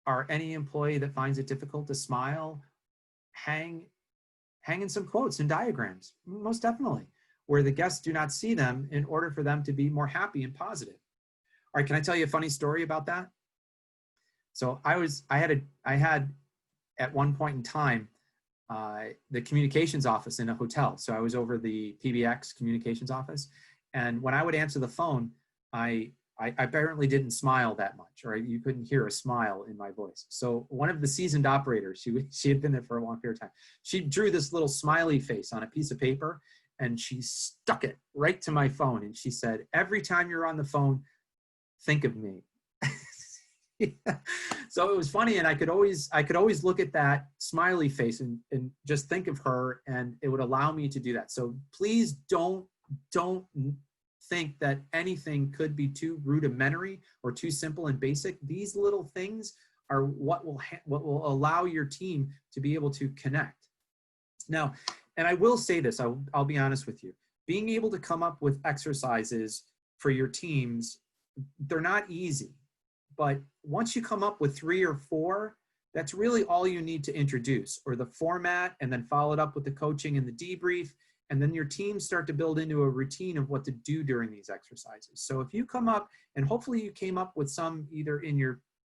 are any employee that finds it difficult to smile, hang in some quotes and diagrams, most definitely, where the guests do not see them in order for them to be more happy and positive. All right, can I tell you a funny story about that? So I had at one point in time, the communications office in a hotel. So I was over the PBX communications office. And when I would answer the phone, I apparently didn't smile that much, or you couldn't hear a smile in my voice. So one of the seasoned operators, she had been there for a long period of time. She drew this little smiley face on a piece of paper and she stuck it right to my phone. And she said, every time you're on the phone, think of me. Yeah. So it was funny, and I could always look at that smiley face and just think of her, and it would allow me to do that. So please don't think that anything could be too rudimentary or too simple and basic. These little things are what will allow your team to be able to connect. Now, and I will say this, I'll be honest with you, being able to come up with exercises for your teams, they're not easy. But once you come up with 3 or 4, that's really all you need to introduce, or the format, and then follow it up with the coaching and the debrief. And then your teams start to build into a routine of what to do during these exercises. So if you come up, and hopefully you came up with some either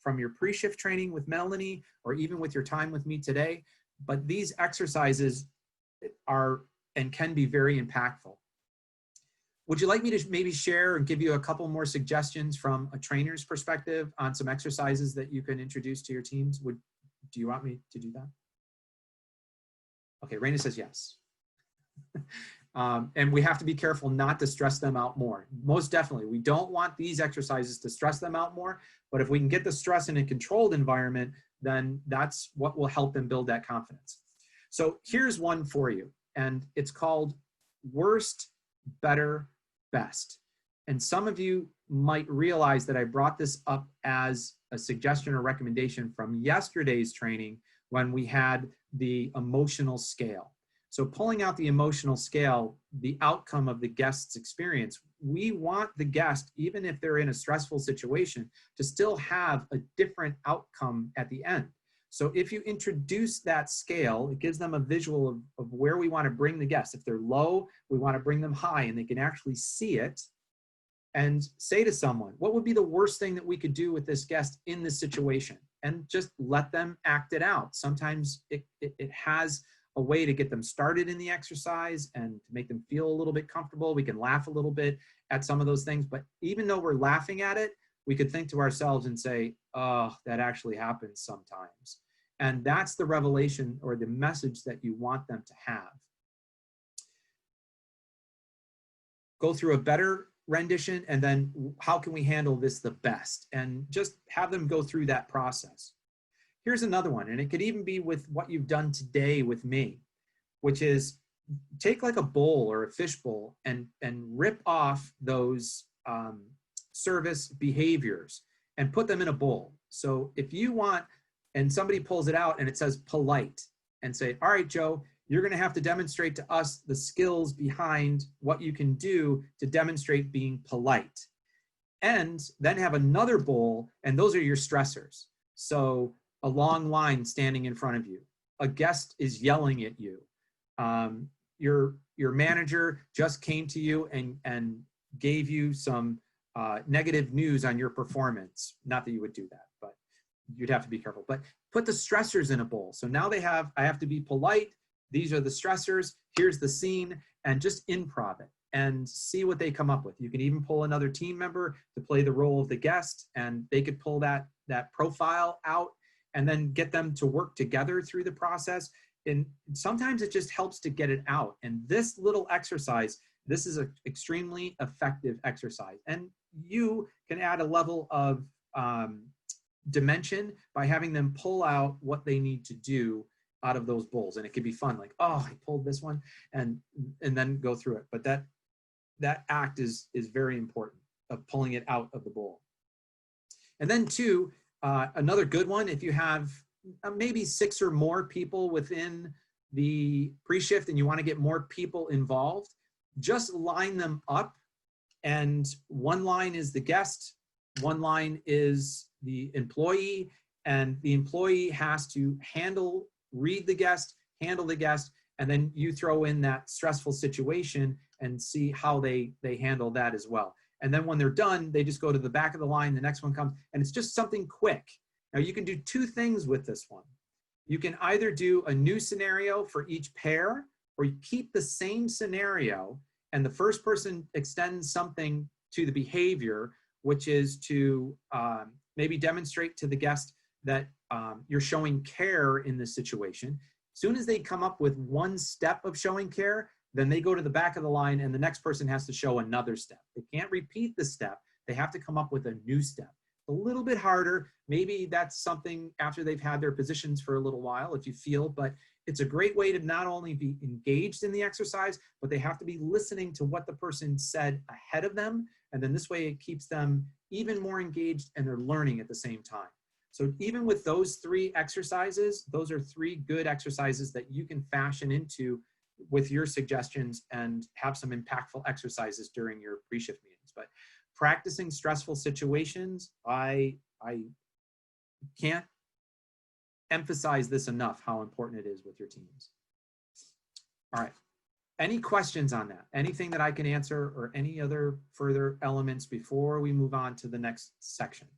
from your pre-shift training with Melanie, or even with your time with me today, but these exercises are and can be very impactful. Would you like me to maybe share and give you a couple more suggestions from a trainer's perspective on some exercises that you can introduce to your teams? Do you want me to do that? Okay, Raina says yes. And we have to be careful not to stress them out more. Most definitely, we don't want these exercises to stress them out more, but if we can get the stress in a controlled environment, then that's what will help them build that confidence. So here's one for you, and it's called Worst, Better, Best. And some of you might realize that I brought this up as a suggestion or recommendation from yesterday's training when we had the emotional scale. So pulling out the emotional scale, the outcome of the guest's experience, we want the guest, even if they're in a stressful situation, to still have a different outcome at the end. So if you introduce that scale, it gives them a visual of where we want to bring the guest. If they're low, we want to bring them high, and they can actually see it and say to someone, what would be the worst thing that we could do with this guest in this situation? And just let them act it out. Sometimes it has a way to get them started in the exercise and to make them feel a little bit comfortable. We can laugh a little bit at some of those things, but even though we're laughing at it, we could think to ourselves and say, oh, that actually happens sometimes. And that's the revelation or the message that you want them to have. Go through a better rendition, and then how can we handle this the best? And just have them go through that process. Here's another one, and it could even be with what you've done today with me, which is take like a bowl or a fish bowl and rip off those service behaviors and put them in a bowl. So if you want, and somebody pulls it out and it says polite, and say, all right, Joe, you're going to have to demonstrate to us the skills behind what you can do to demonstrate being polite. And then have another bowl, and those are your stressors. So a long line standing in front of you, a guest is yelling at you, your manager just came to you and gave you some negative news on your performance. Not that you would do that, but you'd have to be careful. But put the stressors in a bowl. So now I have to be polite. These are the stressors. Here's the scene, and just improv it and see what they come up with. You can even pull another team member to play the role of the guest, and they could pull that profile out and then get them to work together through the process. And sometimes it just helps to get it out. And this little exercise, this is an extremely effective exercise. And you can add a level of dimension by having them pull out what they need to do out of those bowls. And it could be fun, like, oh, I pulled this one, and then go through it. But that act is very important, of pulling it out of the bowl. And then two, another good one, if you have maybe 6 or more people within the pre-shift and you want to get more people involved, just line them up, and one line is the guest, one line is the employee, and the employee has to read the guest, handle the guest, and then you throw in that stressful situation and see how they handle that as well. And then when they're done, they just go to the back of the line, the next one comes, and it's just something quick. Now you can do 2 things with this one. You can either do a new scenario for each pair, or you keep the same scenario and the first person extends something to the behavior, which is to maybe demonstrate to the guest that you're showing care in this situation. As soon as they come up with one step of showing care, then they go to the back of the line and the next person has to show another step. They can't repeat the step. They have to come up with a new step. A little bit harder. Maybe that's something after they've had their positions for a little while, if you feel, but it's a great way to not only be engaged in the exercise, but they have to be listening to what the person said ahead of them. And then this way it keeps them even more engaged and they're learning at the same time. So even with those 3 exercises, those are 3 good exercises that you can fashion into with your suggestions and have some impactful exercises during your pre-shift meetings. But practicing stressful situations, I can't emphasize this enough, how important it is with your teams. All right, any questions on that? Anything that I can answer or any other further elements before we move on to the next section?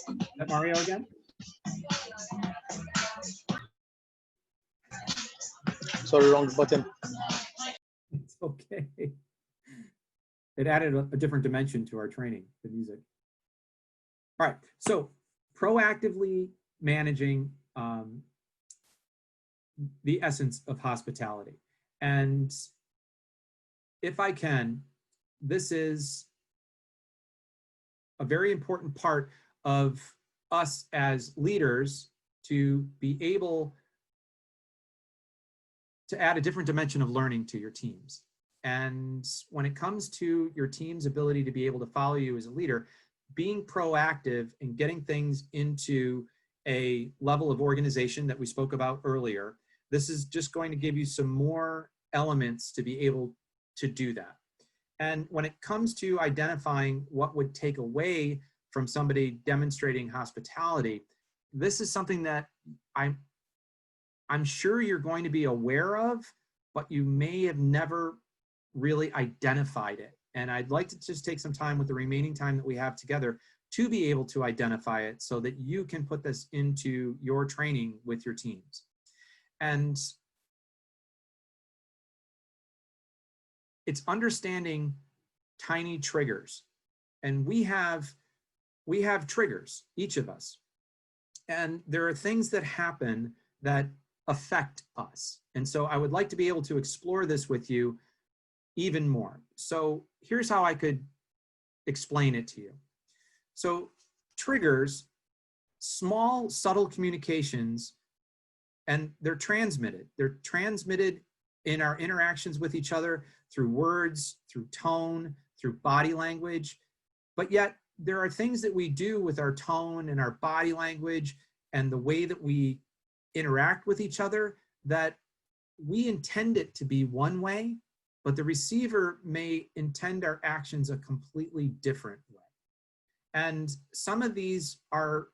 Is that Mario again? Sorry, wrong button. It's okay. It added a different dimension to our training, the music. All right, so proactively managing the essence of hospitality. And if I can, this is a very important part of us as leaders to be able to add a different dimension of learning to your teams. And when it comes to your team's ability to be able to follow you as a leader, being proactive and getting things into a level of organization that we spoke about earlier, this is just going to give you some more elements to be able to do that. And when it comes to identifying what would take away from somebody demonstrating hospitality, this is something that I'm sure you're going to be aware of, but you may have never really identified it. And I'd like to just take some time with the remaining time that we have together to be able to identify it so that you can put this into your training with your teams. And it's understanding tiny triggers. And we have triggers, each of us. And there are things that happen that affect us. And so I would like to be able to explore this with you even more. So here's how I could explain it to you. So triggers, small, subtle communications, and they're transmitted. They're transmitted in our interactions with each other through words, through tone, through body language. But yet there are things that we do with our tone and our body language and the way that we interact with each other that we intend it to be one way, but the receiver may intend our actions a completely different way. And some of these are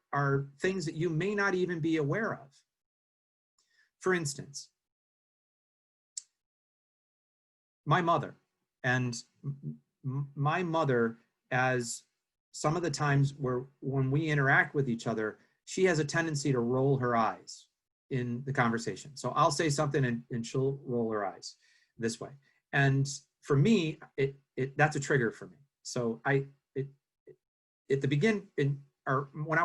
things that you may not even be aware of. For instance, my mother, and my mother, as some of the times when we interact with each other, she has a tendency to roll her eyes in the conversation. So I'll say something and she'll roll her eyes this way. And for me, that's a trigger for me. So at the beginning, or when I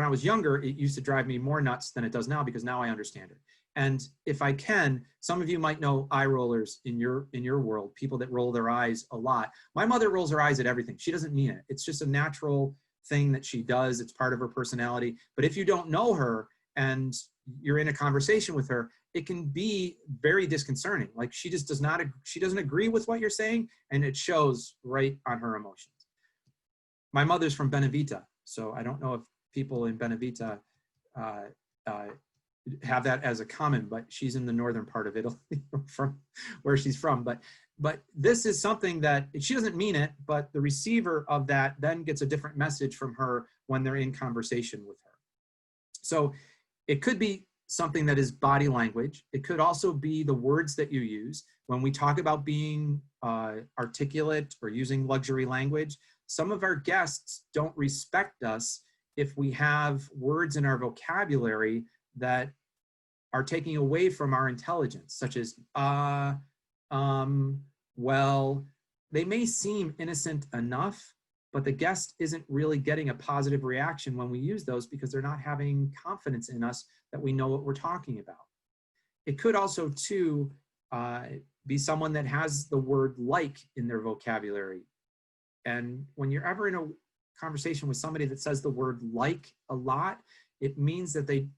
was younger, it used to drive me more nuts than it does now because now I understand it. And if I can, some of you might know eye rollers in your world, people that roll their eyes a lot. My mother rolls her eyes at everything. She doesn't mean it. It's just a natural thing that she does. It's part of her personality. But if you don't know her and you're in a conversation with her, it can be very disconcerting. Like she doesn't agree with what you're saying, and it shows right on her emotions. My mother's from Benevita, so I don't know if people in Benevita have that as a common, but she's in the northern part of Italy from where she's from. But this is something that she doesn't mean it, but the receiver of that then gets a different message from her when they're in conversation with her. So it could be something that is body language. It could also be the words that you use. When we talk about being articulate or using luxury language, some of our guests don't respect us if we have words in our vocabulary that are taking away from our intelligence, such as, well. They may seem innocent enough, but the guest isn't really getting a positive reaction when we use those because they're not having confidence in us that we know what we're talking about. It could also, too, be someone that has the word like in their vocabulary. And when you're ever in a conversation with somebody that says the word like a lot, it means that they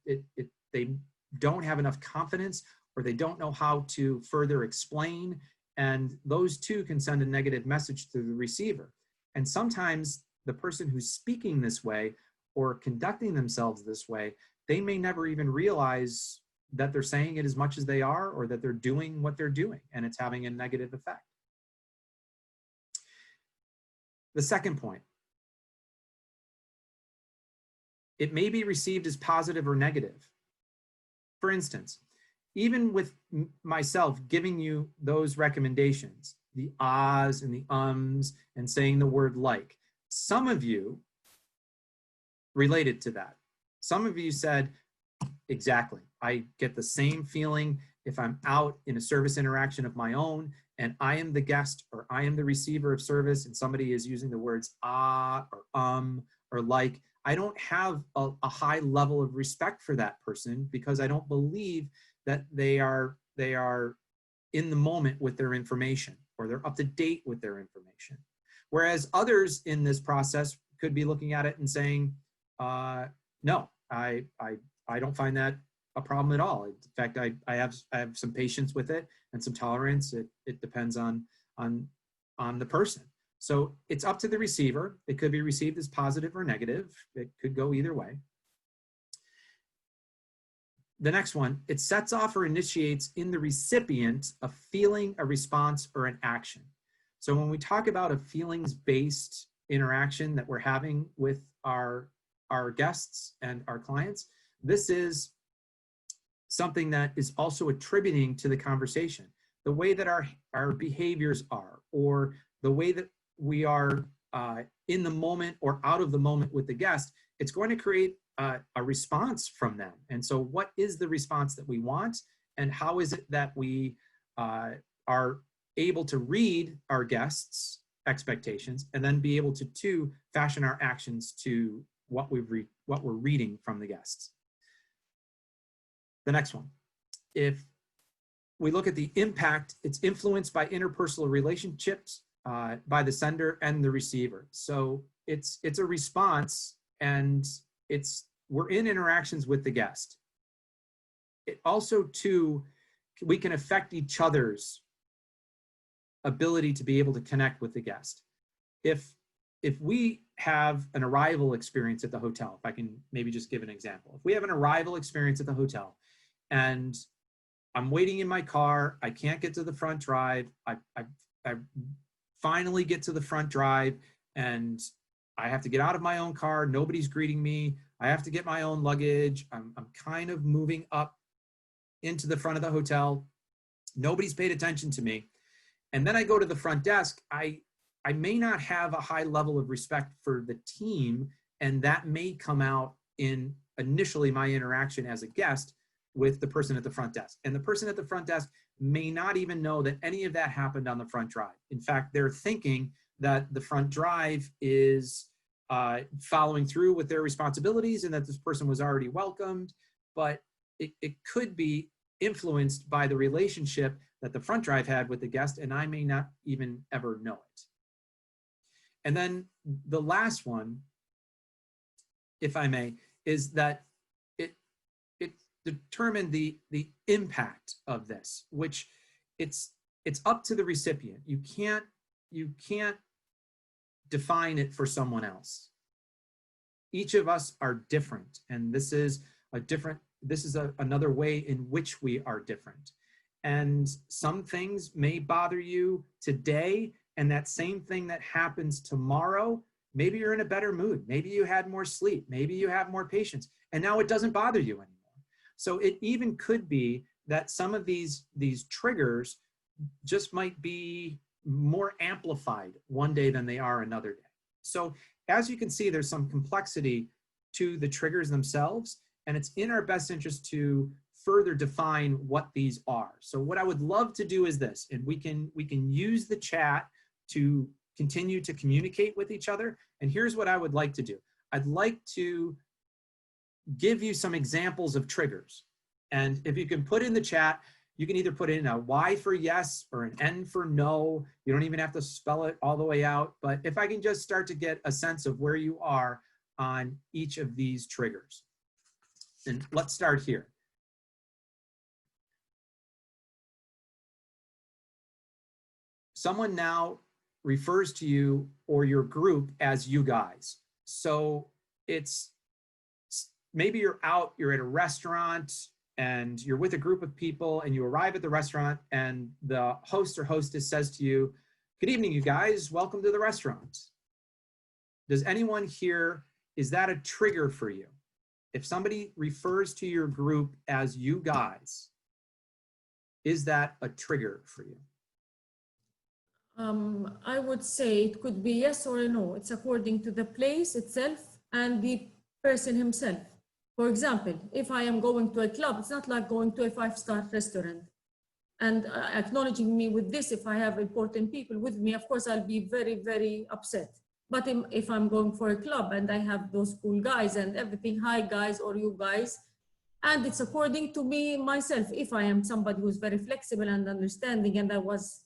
don't have enough confidence, or they don't know how to further explain. And those two can send a negative message to the receiver. And sometimes the person who's speaking this way or conducting themselves this way, they may never even realize that they're saying it as much as they are, or that they're doing what they're doing, and it's having a negative effect. The second point, it may be received as positive or negative. For instance, even with myself giving you those recommendations, the ahs and the ums and saying the word like, some of you related to that. Some of you said, exactly, I get the same feeling if I'm out in a service interaction of my own and I am the guest or I am the receiver of service and somebody is using the words ah or like, I don't have a high level of respect for that person because I don't believe that they are in the moment with their information, or they're up to date with their information. Whereas others in this process could be looking at it and saying, no, I don't find that a problem at all. In fact, I have some patience with it and some tolerance. It depends on the person. So it's up to the receiver. It could be received as positive or negative. It could go either way. The next one, it sets off or initiates in the recipient a feeling, a response, or an action. So when we talk about a feelings-based interaction that we're having with our guests and our clients, this is something that is also attributing to the conversation. The way that our behaviors are, or the way that we are in the moment or out of the moment with the guest, it's going to create a response from them. And so what is the response that we want? And how is it that we are able to read our guests' expectations and then be able to fashion our actions to what we're reading from the guests? The next one, if we look at the impact, it's influenced by interpersonal relationships by the sender and the receiver. So it's a response, and we're in interactions with the guest. It also, too, we can affect each other's ability to be able to connect with the guest. If we have an arrival experience at the hotel, if I can maybe just give an example. If we have an arrival experience at the hotel and I'm waiting in my car, I can't get to the front drive, I finally get to the front drive and I have to get out of my own car, nobody's greeting me, I have to get my own luggage, I'm kind of moving up into the front of the hotel, nobody's paid attention to me. And then I go to the front desk, I may not have a high level of respect for the team, and that may come out in initially my interaction as a guest with the person at the front desk. And the person at the front desk may not even know that any of that happened on the front drive. In fact, they're thinking that the front drive is following through with their responsibilities and that this person was already welcomed, but it could be influenced by the relationship that the front drive had with the guest, and I may not even ever know it. And then the last one, if I may, is that it determined the impact of this, which it's up to the recipient. You can't define it for someone else. Each of us are different, and this is another way in which we are different. And some things may bother you today, and that same thing that happens tomorrow maybe you're in a better mood. Maybe you had more sleep. Maybe you have more patience. And now it doesn't bother you anymore. So it even could be that some of these triggers just might be more amplified one day than they are another day. So as you can see, there's some complexity to the triggers themselves, and it's in our best interest to further define what these are. So what I would love to do is this, and we can use the chat to continue to communicate with each other. And here's what I would like to do. I'd like to give you some examples of triggers. And if you can put in the chat, you can either put in a Y for yes or an N for no. You don't even have to spell it all the way out. But if I can just start to get a sense of where you are on each of these triggers. And let's start here. Someone now refers to you or your group as you guys. So it's maybe you're at a restaurant and you're with a group of people and you arrive at the restaurant and the host or hostess says to you, "Good evening, you guys, welcome to the restaurant." Does anyone here, is that a trigger for you? If somebody refers to your group as you guys, is that a trigger for you? I would say it could be yes or a no. It's according to the place itself and the person himself. For example, if I am going to a club, it's not like going to a 5-star restaurant. And acknowledging me with this, if I have important people with me, of course, I'll be very, very upset. But if I'm going for a club and I have those cool guys and everything, hi guys or you guys, and it's according to me, myself, if I am somebody who's very flexible and understanding, and I was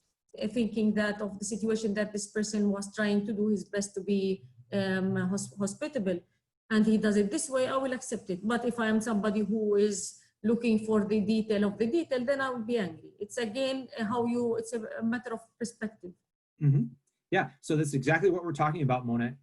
thinking that of the situation that this person was trying to do his best to be hospitable, and he does it this way, I will accept it. But if I am somebody who is looking for the detail of the detail, then I will be angry. It's again, it's a matter of perspective. Mm-hmm. Yeah, so that's exactly what we're talking about, Mona.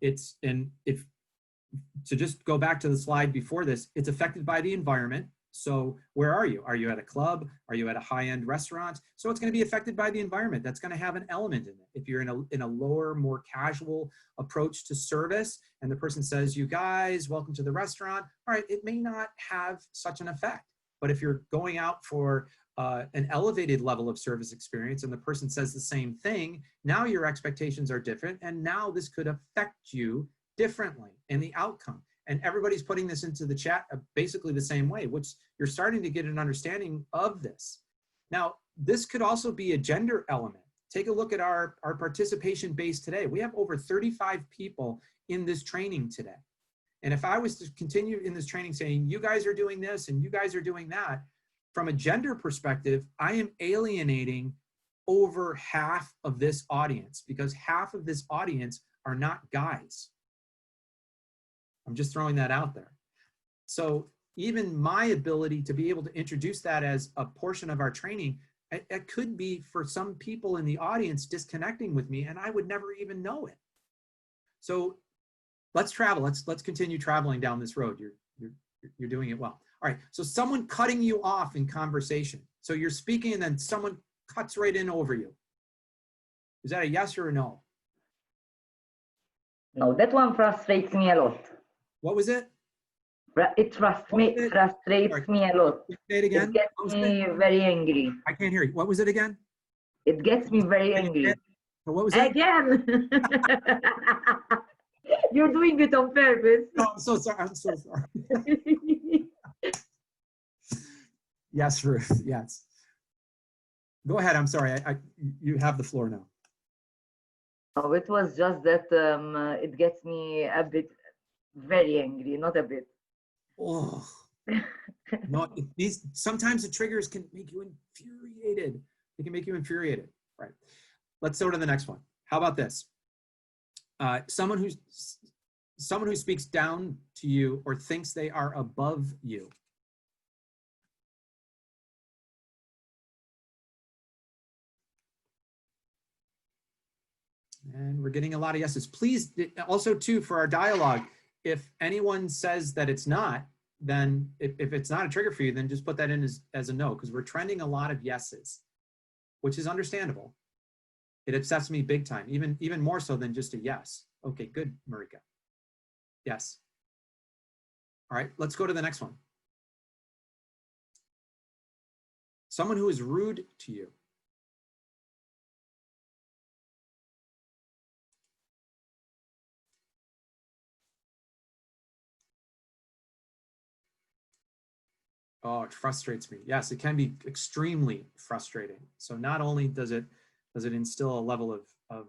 To just go back to the slide before this, it's affected by the environment. So where are you? Are you at a club? Are you at a high-end restaurant? So it's going to be affected by the environment. That's going to have an element in it. If you're in a lower, more casual approach to service, and the person says, "You guys, welcome to the restaurant," all right, it may not have such an effect. But if you're going out for an elevated level of service experience and the person says the same thing, now your expectations are different, and now this could affect you differently in the outcome. And everybody's putting this into the chat basically the same way, which you're starting to get an understanding of this. Now, this could also be a gender element. Take a look at our participation base today. We have over 35 people in this training today. And if I was to continue in this training saying, you guys are doing this and you guys are doing that, from a gender perspective, I am alienating over half of this audience, because half of this audience are not guys. I'm just throwing that out there. So even my ability to be able to introduce that as a portion of our training, it could be for some people in the audience disconnecting with me, and I would never even know it. So let's travel. Let's continue traveling down this road. You're doing it well. All right. So someone cutting you off in conversation. So you're speaking and then someone cuts right in over you. Is that a yes or a no? No, that one frustrates me a lot. What was it? It frustrates me a lot. Say it again. It gets me very angry. I can't hear you. What was it again? It gets me very angry. What was it? Again. You're doing it on purpose. Oh, I'm so sorry. I'm so sorry. Yes, Ruth. Yes. Go ahead. I'm sorry. You have the floor now. Oh, it was just that it gets me a bit very angry, not a bit. Oh. No, sometimes the triggers can make you infuriated. They can make you infuriated. Right. Let's go to the next one. How about this? Someone who speaks down to you or thinks they are above you. And we're getting a lot of yeses. Please, also too, for our dialogue, if anyone says that it's not, then if it's not a trigger for you, then just put that in as a no, because we're trending a lot of yeses, which is understandable. It upsets me big time, even more so than just a yes. Okay, good, Marika. Yes. All right, let's go to the next one. Someone who is rude to you. Oh, it frustrates me. Yes, it can be extremely frustrating. So not only does it instill a level of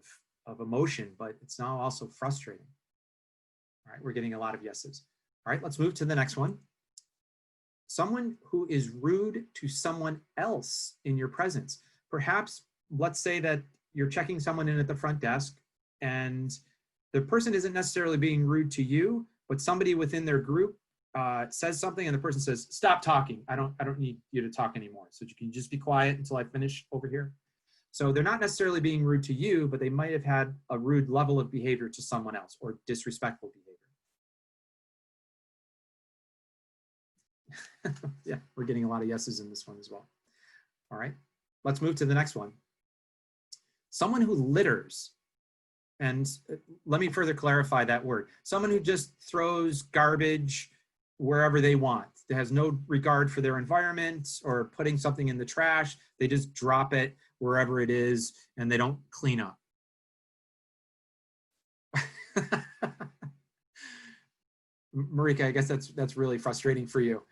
emotion, but it's now also frustrating. All right, we're getting a lot of yeses. All right, let's move to the next one. Someone who is rude to someone else in your presence. Perhaps, let's say that you're checking someone in at the front desk and the person isn't necessarily being rude to you, but somebody within their group says something and the person says, stop talking. I don't need you to talk anymore. So you can just be quiet until I finish over here. So they're not necessarily being rude to you, but they might have had a rude level of behavior to someone else or disrespectful behavior. Yeah, we're getting a lot of yeses in this one as well. All right, let's move to the next one. Someone who litters. And let me further clarify that word. Someone who just throws garbage wherever they want. That has no regard for their environment or putting something in the trash. They just drop it wherever it is and they don't clean up. Marika, I guess that's really frustrating for you.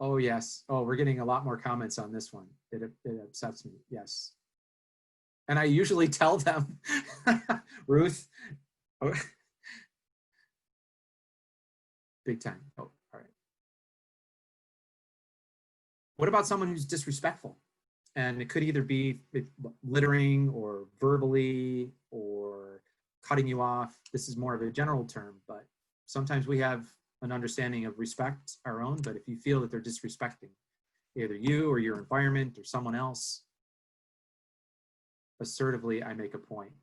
Oh, yes. Oh, we're getting a lot more comments on this one. It upsets me. Yes. And I usually tell them, Ruth, oh, big time. Oh, all right. What about someone who's disrespectful? And it could either be littering or verbally or cutting you off. This is more of a general term, but sometimes we have an understanding of respect our own, but if you feel that they're disrespecting either you or your environment or someone else, assertively, I make a point.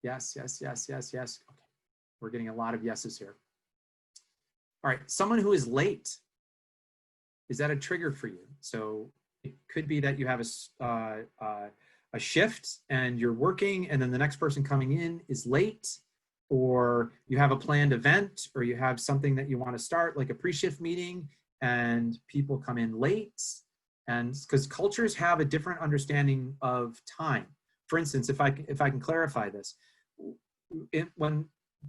Yes, yes, yes, yes, yes. Okay, we're getting a lot of yeses here. All right, someone who is late. Is that a trigger for you? So it could be that you have a shift and you're working and then the next person coming in is late, or you have a planned event, or you have something that you want to start, like a pre-shift meeting, and people come in late. And because cultures have a different understanding of time. For instance, if I can clarify this, when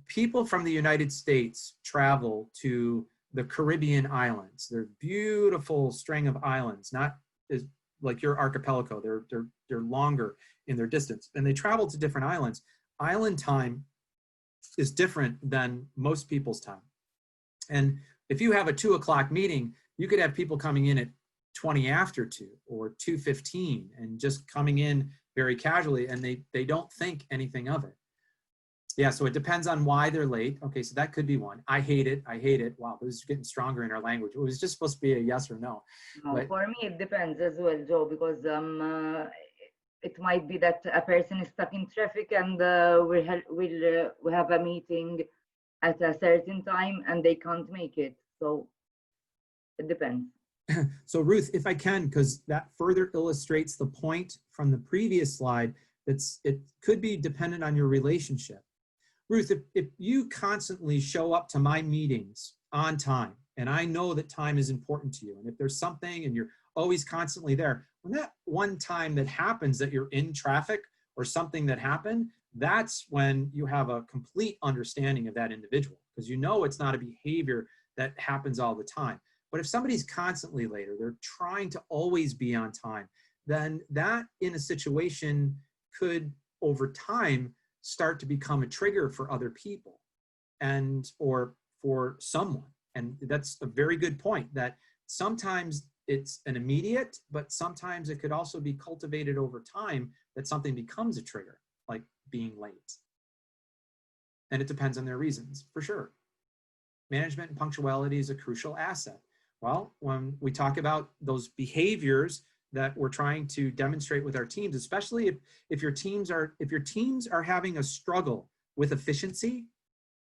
people from the United States travel to the Caribbean islands, they're beautiful string of islands, not as like your archipelago. They're longer in their distance, and they travel to different islands. Island time is different than most people's time. And if you have a 2 o'clock meeting, you could have people coming in at 20 after 2 or 2:15 and just coming in very casually, and they don't think anything of it. Yeah, so it depends on why they're late. Okay, so that could be one. I hate it. I hate it. Wow, this is getting stronger in our language. It was just supposed to be a yes or no. No, But for me, it depends as well, Joe, because it might be that a person is stuck in traffic and we have a meeting at a certain time and they can't make it. So it depends. So Ruth, if I can, because that further illustrates the point from the previous slide, it could be dependent on your relationship. Ruth, if you constantly show up to my meetings on time, and I know that time is important to you, and if there's something and you're always constantly there, when that one time that happens that you're in traffic or something that happened, that's when you have a complete understanding of that individual, because you know it's not a behavior that happens all the time. But if somebody's constantly late or they're trying to always be on time, then that in a situation could, over time, start to become a trigger for other people and or for someone. And that's a very good point, that sometimes it's an immediate, but sometimes it could also be cultivated over time that something becomes a trigger, like being late. And it depends on their reasons, for sure. Management and punctuality is a crucial asset. Well, when we talk about those behaviors that we're trying to demonstrate with our teams, especially if your teams are having a struggle with efficiency,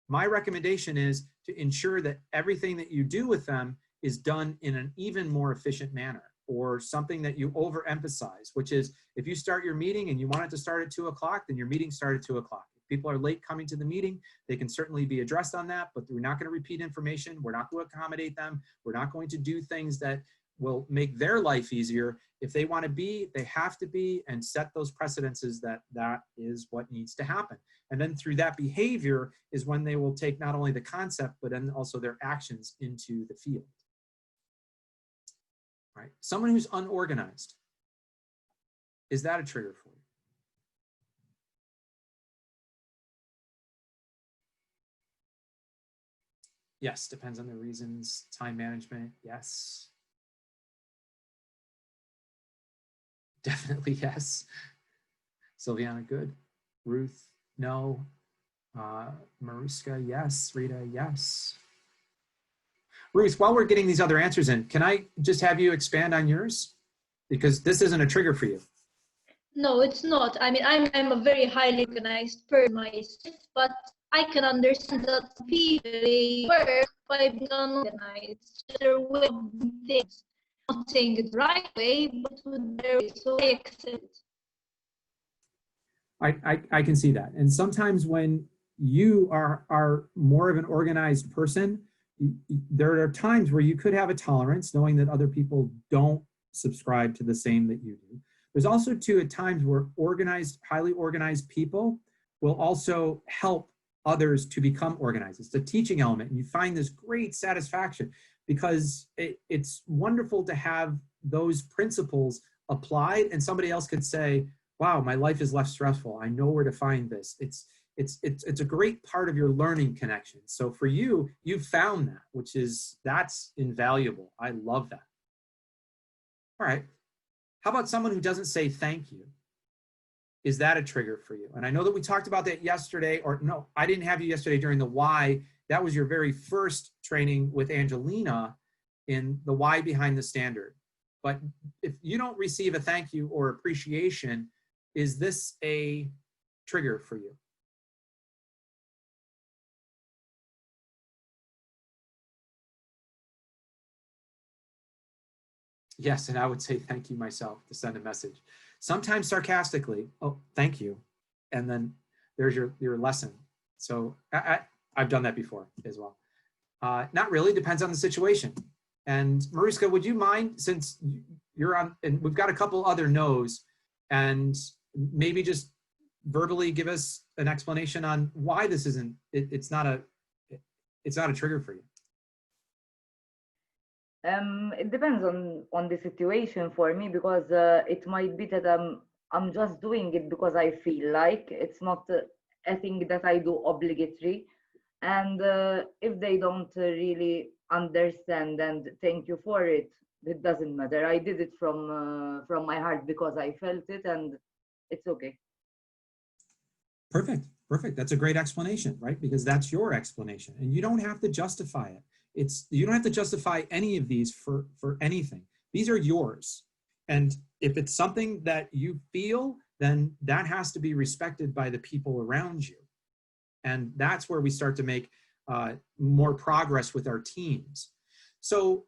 my recommendation is to ensure that everything that you do with them is done in an even more efficient manner. or something that you overemphasize, which is if you start your meeting and you want it to start at 2 o'clock, then your meeting started at 2 o'clock. If people are late coming to the meeting, they can certainly be addressed on that, but we're not going to repeat information. We're not going to accommodate them. We're not going to do things that will make their life easier. If they want to be, they have to be, and set those precedences that that is what needs to happen. And then through that behavior is when they will take not only the concept, but then also their actions into the field. All right. Someone who's unorganized, is that a trigger for you? Yes, depends on the reasons. Time management, yes. Definitely yes. Sylviana, good. Ruth, no. Mariska, yes. Rita, yes. Ruth, while we're getting these other answers in, can I just have you expand on yours? Because this isn't a trigger for you. No, it's not. I mean, I'm a very highly organized person myself, but I can understand that people they work by being unorganized. Their way of doing things, not saying it the right way, but with their way. So I accept it. I can see that. And sometimes when you are more of an organized person, there are times where you could have a tolerance knowing that other people don't subscribe to the same that you do. There's also too at times where organized, highly organized people will also help others to become organized. It's a teaching element, and you find this great satisfaction because it's wonderful to have those principles applied, and somebody else could say, wow, my life is less stressful. I know where to find this. It's a great part of your learning connection. So for you, you've found that, that's invaluable. I love that. All right. How about someone who doesn't say thank you? Is that a trigger for you? And I know that we talked about that yesterday, or no, I didn't have you yesterday during the why. That was your very first training with Angelina in the why behind the standard. But if you don't receive a thank you or appreciation, is this a trigger for you? Yes, and I would say thank you myself to send a message. Sometimes sarcastically, oh, thank you. And then there's your lesson. So I've done that before as well. Not really, depends on the situation. And Mariska, would you mind, since you're on, and we've got a couple other no's, and maybe just verbally give us an explanation on why this isn't, it's not a trigger for you. It depends on the situation for me, because it might be that I'm just doing it because I feel like it's not a thing that I do obligatory. And if they don't really understand and thank you for it, it doesn't matter. I did it from my heart because I felt it, and it's okay. Perfect, perfect. That's a great explanation, right? Because that's your explanation, and you don't have to justify it. You don't have to justify any of these for anything. These are yours. And if it's something that you feel, then that has to be respected by the people around you. And that's where we start to make more progress with our teams. So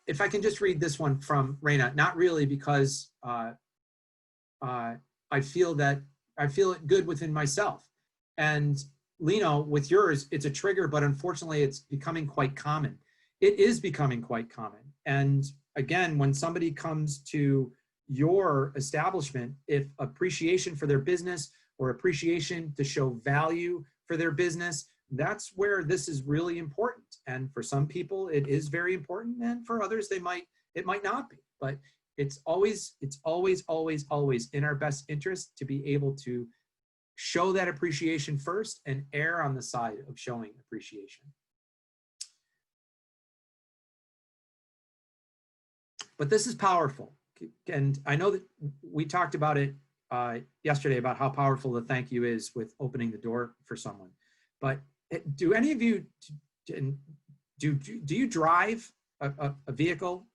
if I can just read this one from Reina, not really, because I feel it good within myself. And Lino, with yours, it's a trigger, but unfortunately it's becoming quite common. It is becoming quite common. And again, when somebody comes to your establishment, if appreciation for their business or appreciation to show value for their business, that's where this is really important. And for some people, it is very important. And for others, it might not be. But it's always in our best interest to be able to show that appreciation first and err on the side of showing appreciation. But this is powerful. And I know that we talked about it yesterday about how powerful the thank you is with opening the door for someone. But do any of you, do you drive a vehicle?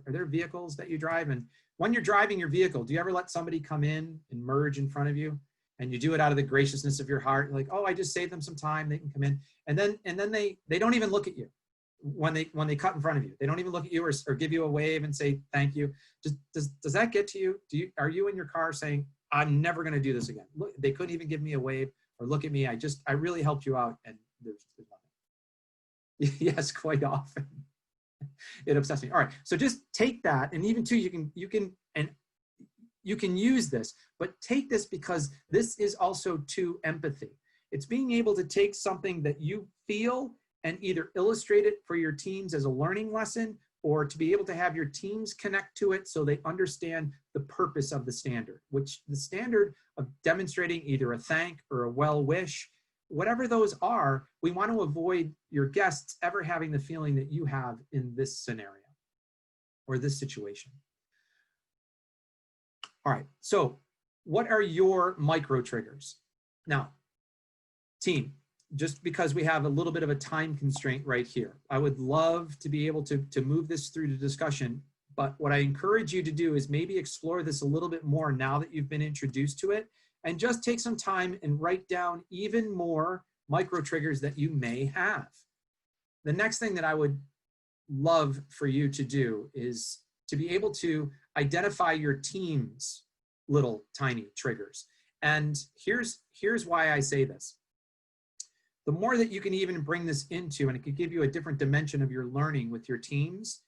Are there vehicles that you drive? And when you're driving your vehicle, do you ever let somebody come in and merge in front of you? And you do it out of the graciousness of your heart, like, oh, I just saved them some time, they can come in. And then they don't even look at you. when they cut in front of you. They don't even look at you or give you a wave and say thank you. Does that get to you? Are you in your car saying, I'm never going to do this again? Look, they couldn't even give me a wave or look at me. I really helped you out, and there's nothing. Yes, quite often. It upsets me. All right, so just take that, and even too, you can use this, but take this because this is also to empathy. It's being able to take something that you feel and either illustrate it for your teams as a learning lesson, or to be able to have your teams connect to it so they understand the purpose of the standard, which the standard of demonstrating either a thank or a well wish, whatever those are, we want to avoid your guests ever having the feeling that you have in this scenario or this situation. All right, so what are your micro triggers? Now, team, just because we have a little bit of a time constraint right here, I would love to be able to move this through to discussion, but what I encourage you to do is maybe explore this a little bit more now that you've been introduced to it, and just take some time and write down even more micro triggers that you may have. The next thing that I would love for you to do is to be able to identify your team's little tiny triggers. And here's why I say this. The more that you can even bring this into, and it could give you a different dimension of your learning with your teams,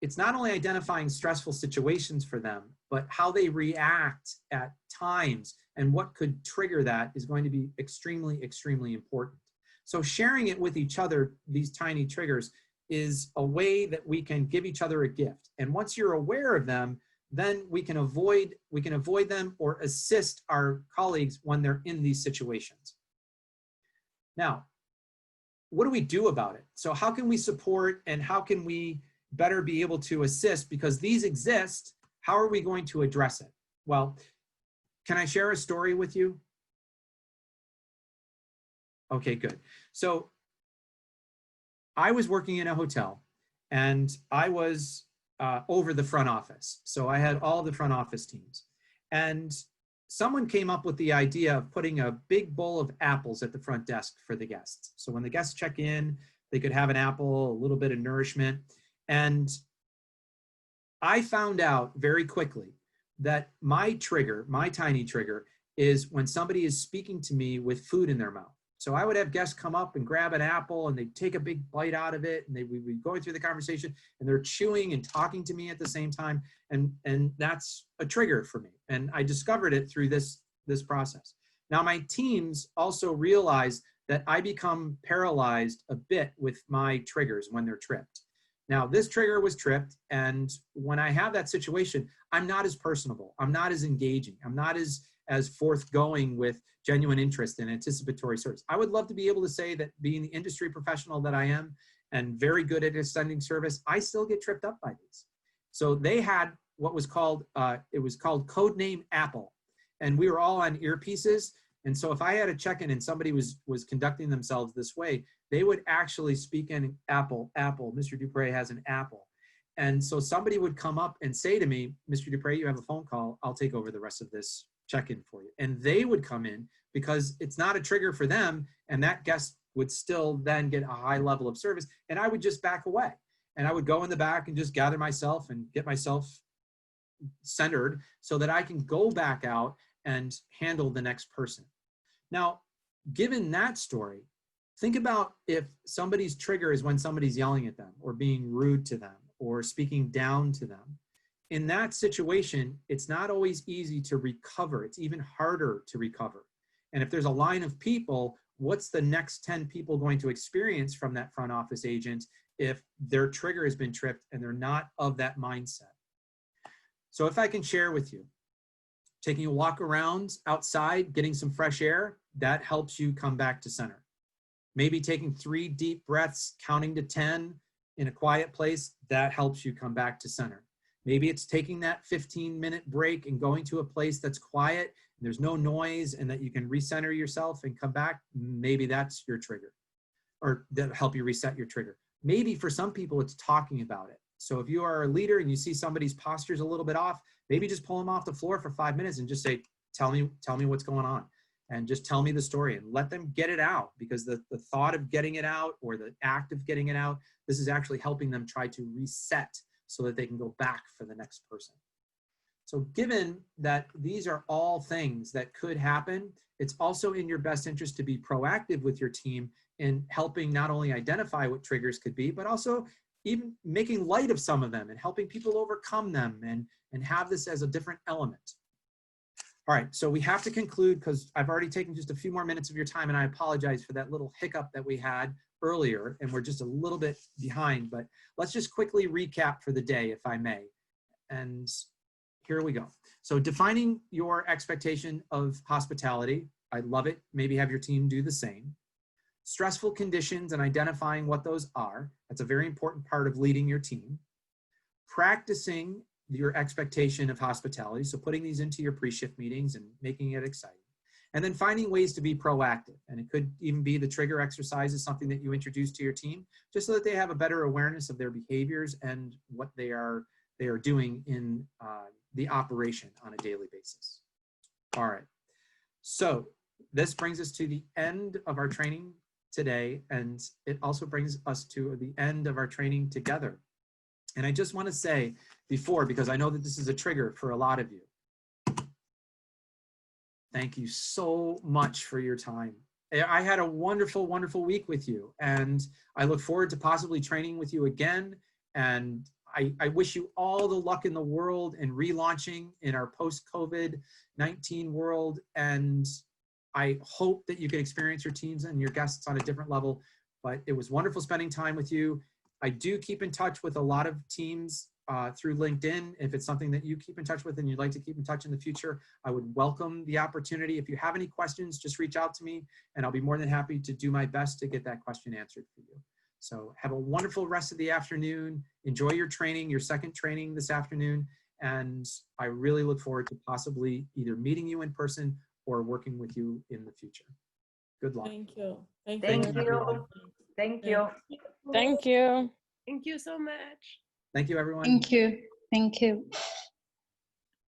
it's not only identifying stressful situations for them, but how they react at times and what could trigger that is going to be extremely, extremely important. So sharing it with each other, these tiny triggers, is a way that we can give each other a gift. And once you're aware of them, then we can avoid them or assist our colleagues when they're in these situations. Now, what do we do about it? So how can we support and how can we better be able to assist? Because these exist, how are we going to address it? Well, can I share a story with you? Okay, good. So I was working in a hotel and I was over the front office. So I had all the front office teams. And someone came up with the idea of putting a big bowl of apples at the front desk for the guests. So when the guests check in, they could have an apple, a little bit of nourishment. And I found out very quickly that my trigger, my tiny trigger, is when somebody is speaking to me with food in their mouth. So I would have guests come up and grab an apple and they'd take a big bite out of it, and we'd be going through the conversation and they're chewing and talking to me at the same time. And that's a trigger for me. And I discovered it through this process. Now my teams also realize that I become paralyzed a bit with my triggers when they're tripped. Now this trigger was tripped, and when I have that situation, I'm not as personable, I'm not as engaging, I'm not as forthgoing with genuine interest and anticipatory service. I would love to be able to say that being the industry professional that I am and very good at extending service, I still get tripped up by these. So they had what was called, it was called Codename Apple. And we were all on earpieces. And so if I had a check-in and somebody was conducting themselves this way, they would actually speak in apple, Mr. Dupre has an apple. And so somebody would come up and say to me, Mr. Dupre, you have a phone call, I'll take over the rest of this check-in for you. And they would come in because it's not a trigger for them, and that guest would still then get a high level of service, and I would just back away. And I would go in the back and just gather myself and get myself centered so that I can go back out and handle the next person. Now, given that story, think about if somebody's trigger is when somebody's yelling at them or being rude to them or speaking down to them. In that situation, it's not always easy to recover. It's even harder to recover. And if there's a line of people, what's the next 10 people going to experience from that front office agent if their trigger has been tripped and they're not of that mindset? So if I can share with you, taking a walk around outside, getting some fresh air, that helps you come back to center. Maybe taking 3 deep breaths, counting to 10 in a quiet place, that helps you come back to center. Maybe it's taking that 15-minute break and going to a place that's quiet, and there's no noise, and that you can recenter yourself and come back. Maybe that's your trigger, or that'll help you reset your trigger. Maybe for some people, it's talking about it. So if you are a leader and you see somebody's posture's a little bit off, maybe just pull them off the floor for 5 minutes and just say, tell me what's going on. and just tell me the story and let them get it out, because the thought of getting it out or the act of getting it out, this is actually helping them try to reset so that they can go back for the next person. So given that these are all things that could happen, it's also in your best interest to be proactive with your team in helping not only identify what triggers could be, but also even making light of some of them and helping people overcome them and have this as a different element. All right, so we have to conclude because I've already taken just a few more minutes of your time, and I apologize for that little hiccup that we had earlier, and we're just a little bit behind, but let's just quickly recap for the day, if I may. And here we go. So defining your expectation of hospitality, I love it. Maybe have your team do the same. Stressful conditions and identifying what those are. That's a very important part of leading your team. Practicing your expectation of hospitality. So putting these into your pre-shift meetings and making it exciting. And then finding ways to be proactive. And it could even be the trigger exercise is something that you introduce to your team, just so that they have a better awareness of their behaviors and what they are doing in the operation on a daily basis. All right. So this brings us to the end of our training today, and it also brings us to the end of our training together. And I just want to say before, because I know that this is a trigger for a lot of you, thank you so much for your time. I had a wonderful, wonderful week with you, and I look forward to possibly training with you again. And I wish you all the luck in the world in relaunching in our post-COVID-19 world. And I hope that you can experience your teams and your guests on a different level, but it was wonderful spending time with you. I do keep in touch with a lot of teams through LinkedIn. If it's something that you keep in touch with and you'd like to keep in touch in the future, I would welcome the opportunity. If you have any questions, just reach out to me and I'll be more than happy to do my best to get that question answered for you. So have a wonderful rest of the afternoon. Enjoy your training, your second training this afternoon. And I really look forward to possibly either meeting you in person or working with you in the future. Good luck. Thank you. Thank Thank you. you. Thank you. Thank you. Thank you so much. Thank you, everyone. Thank you. Thank you.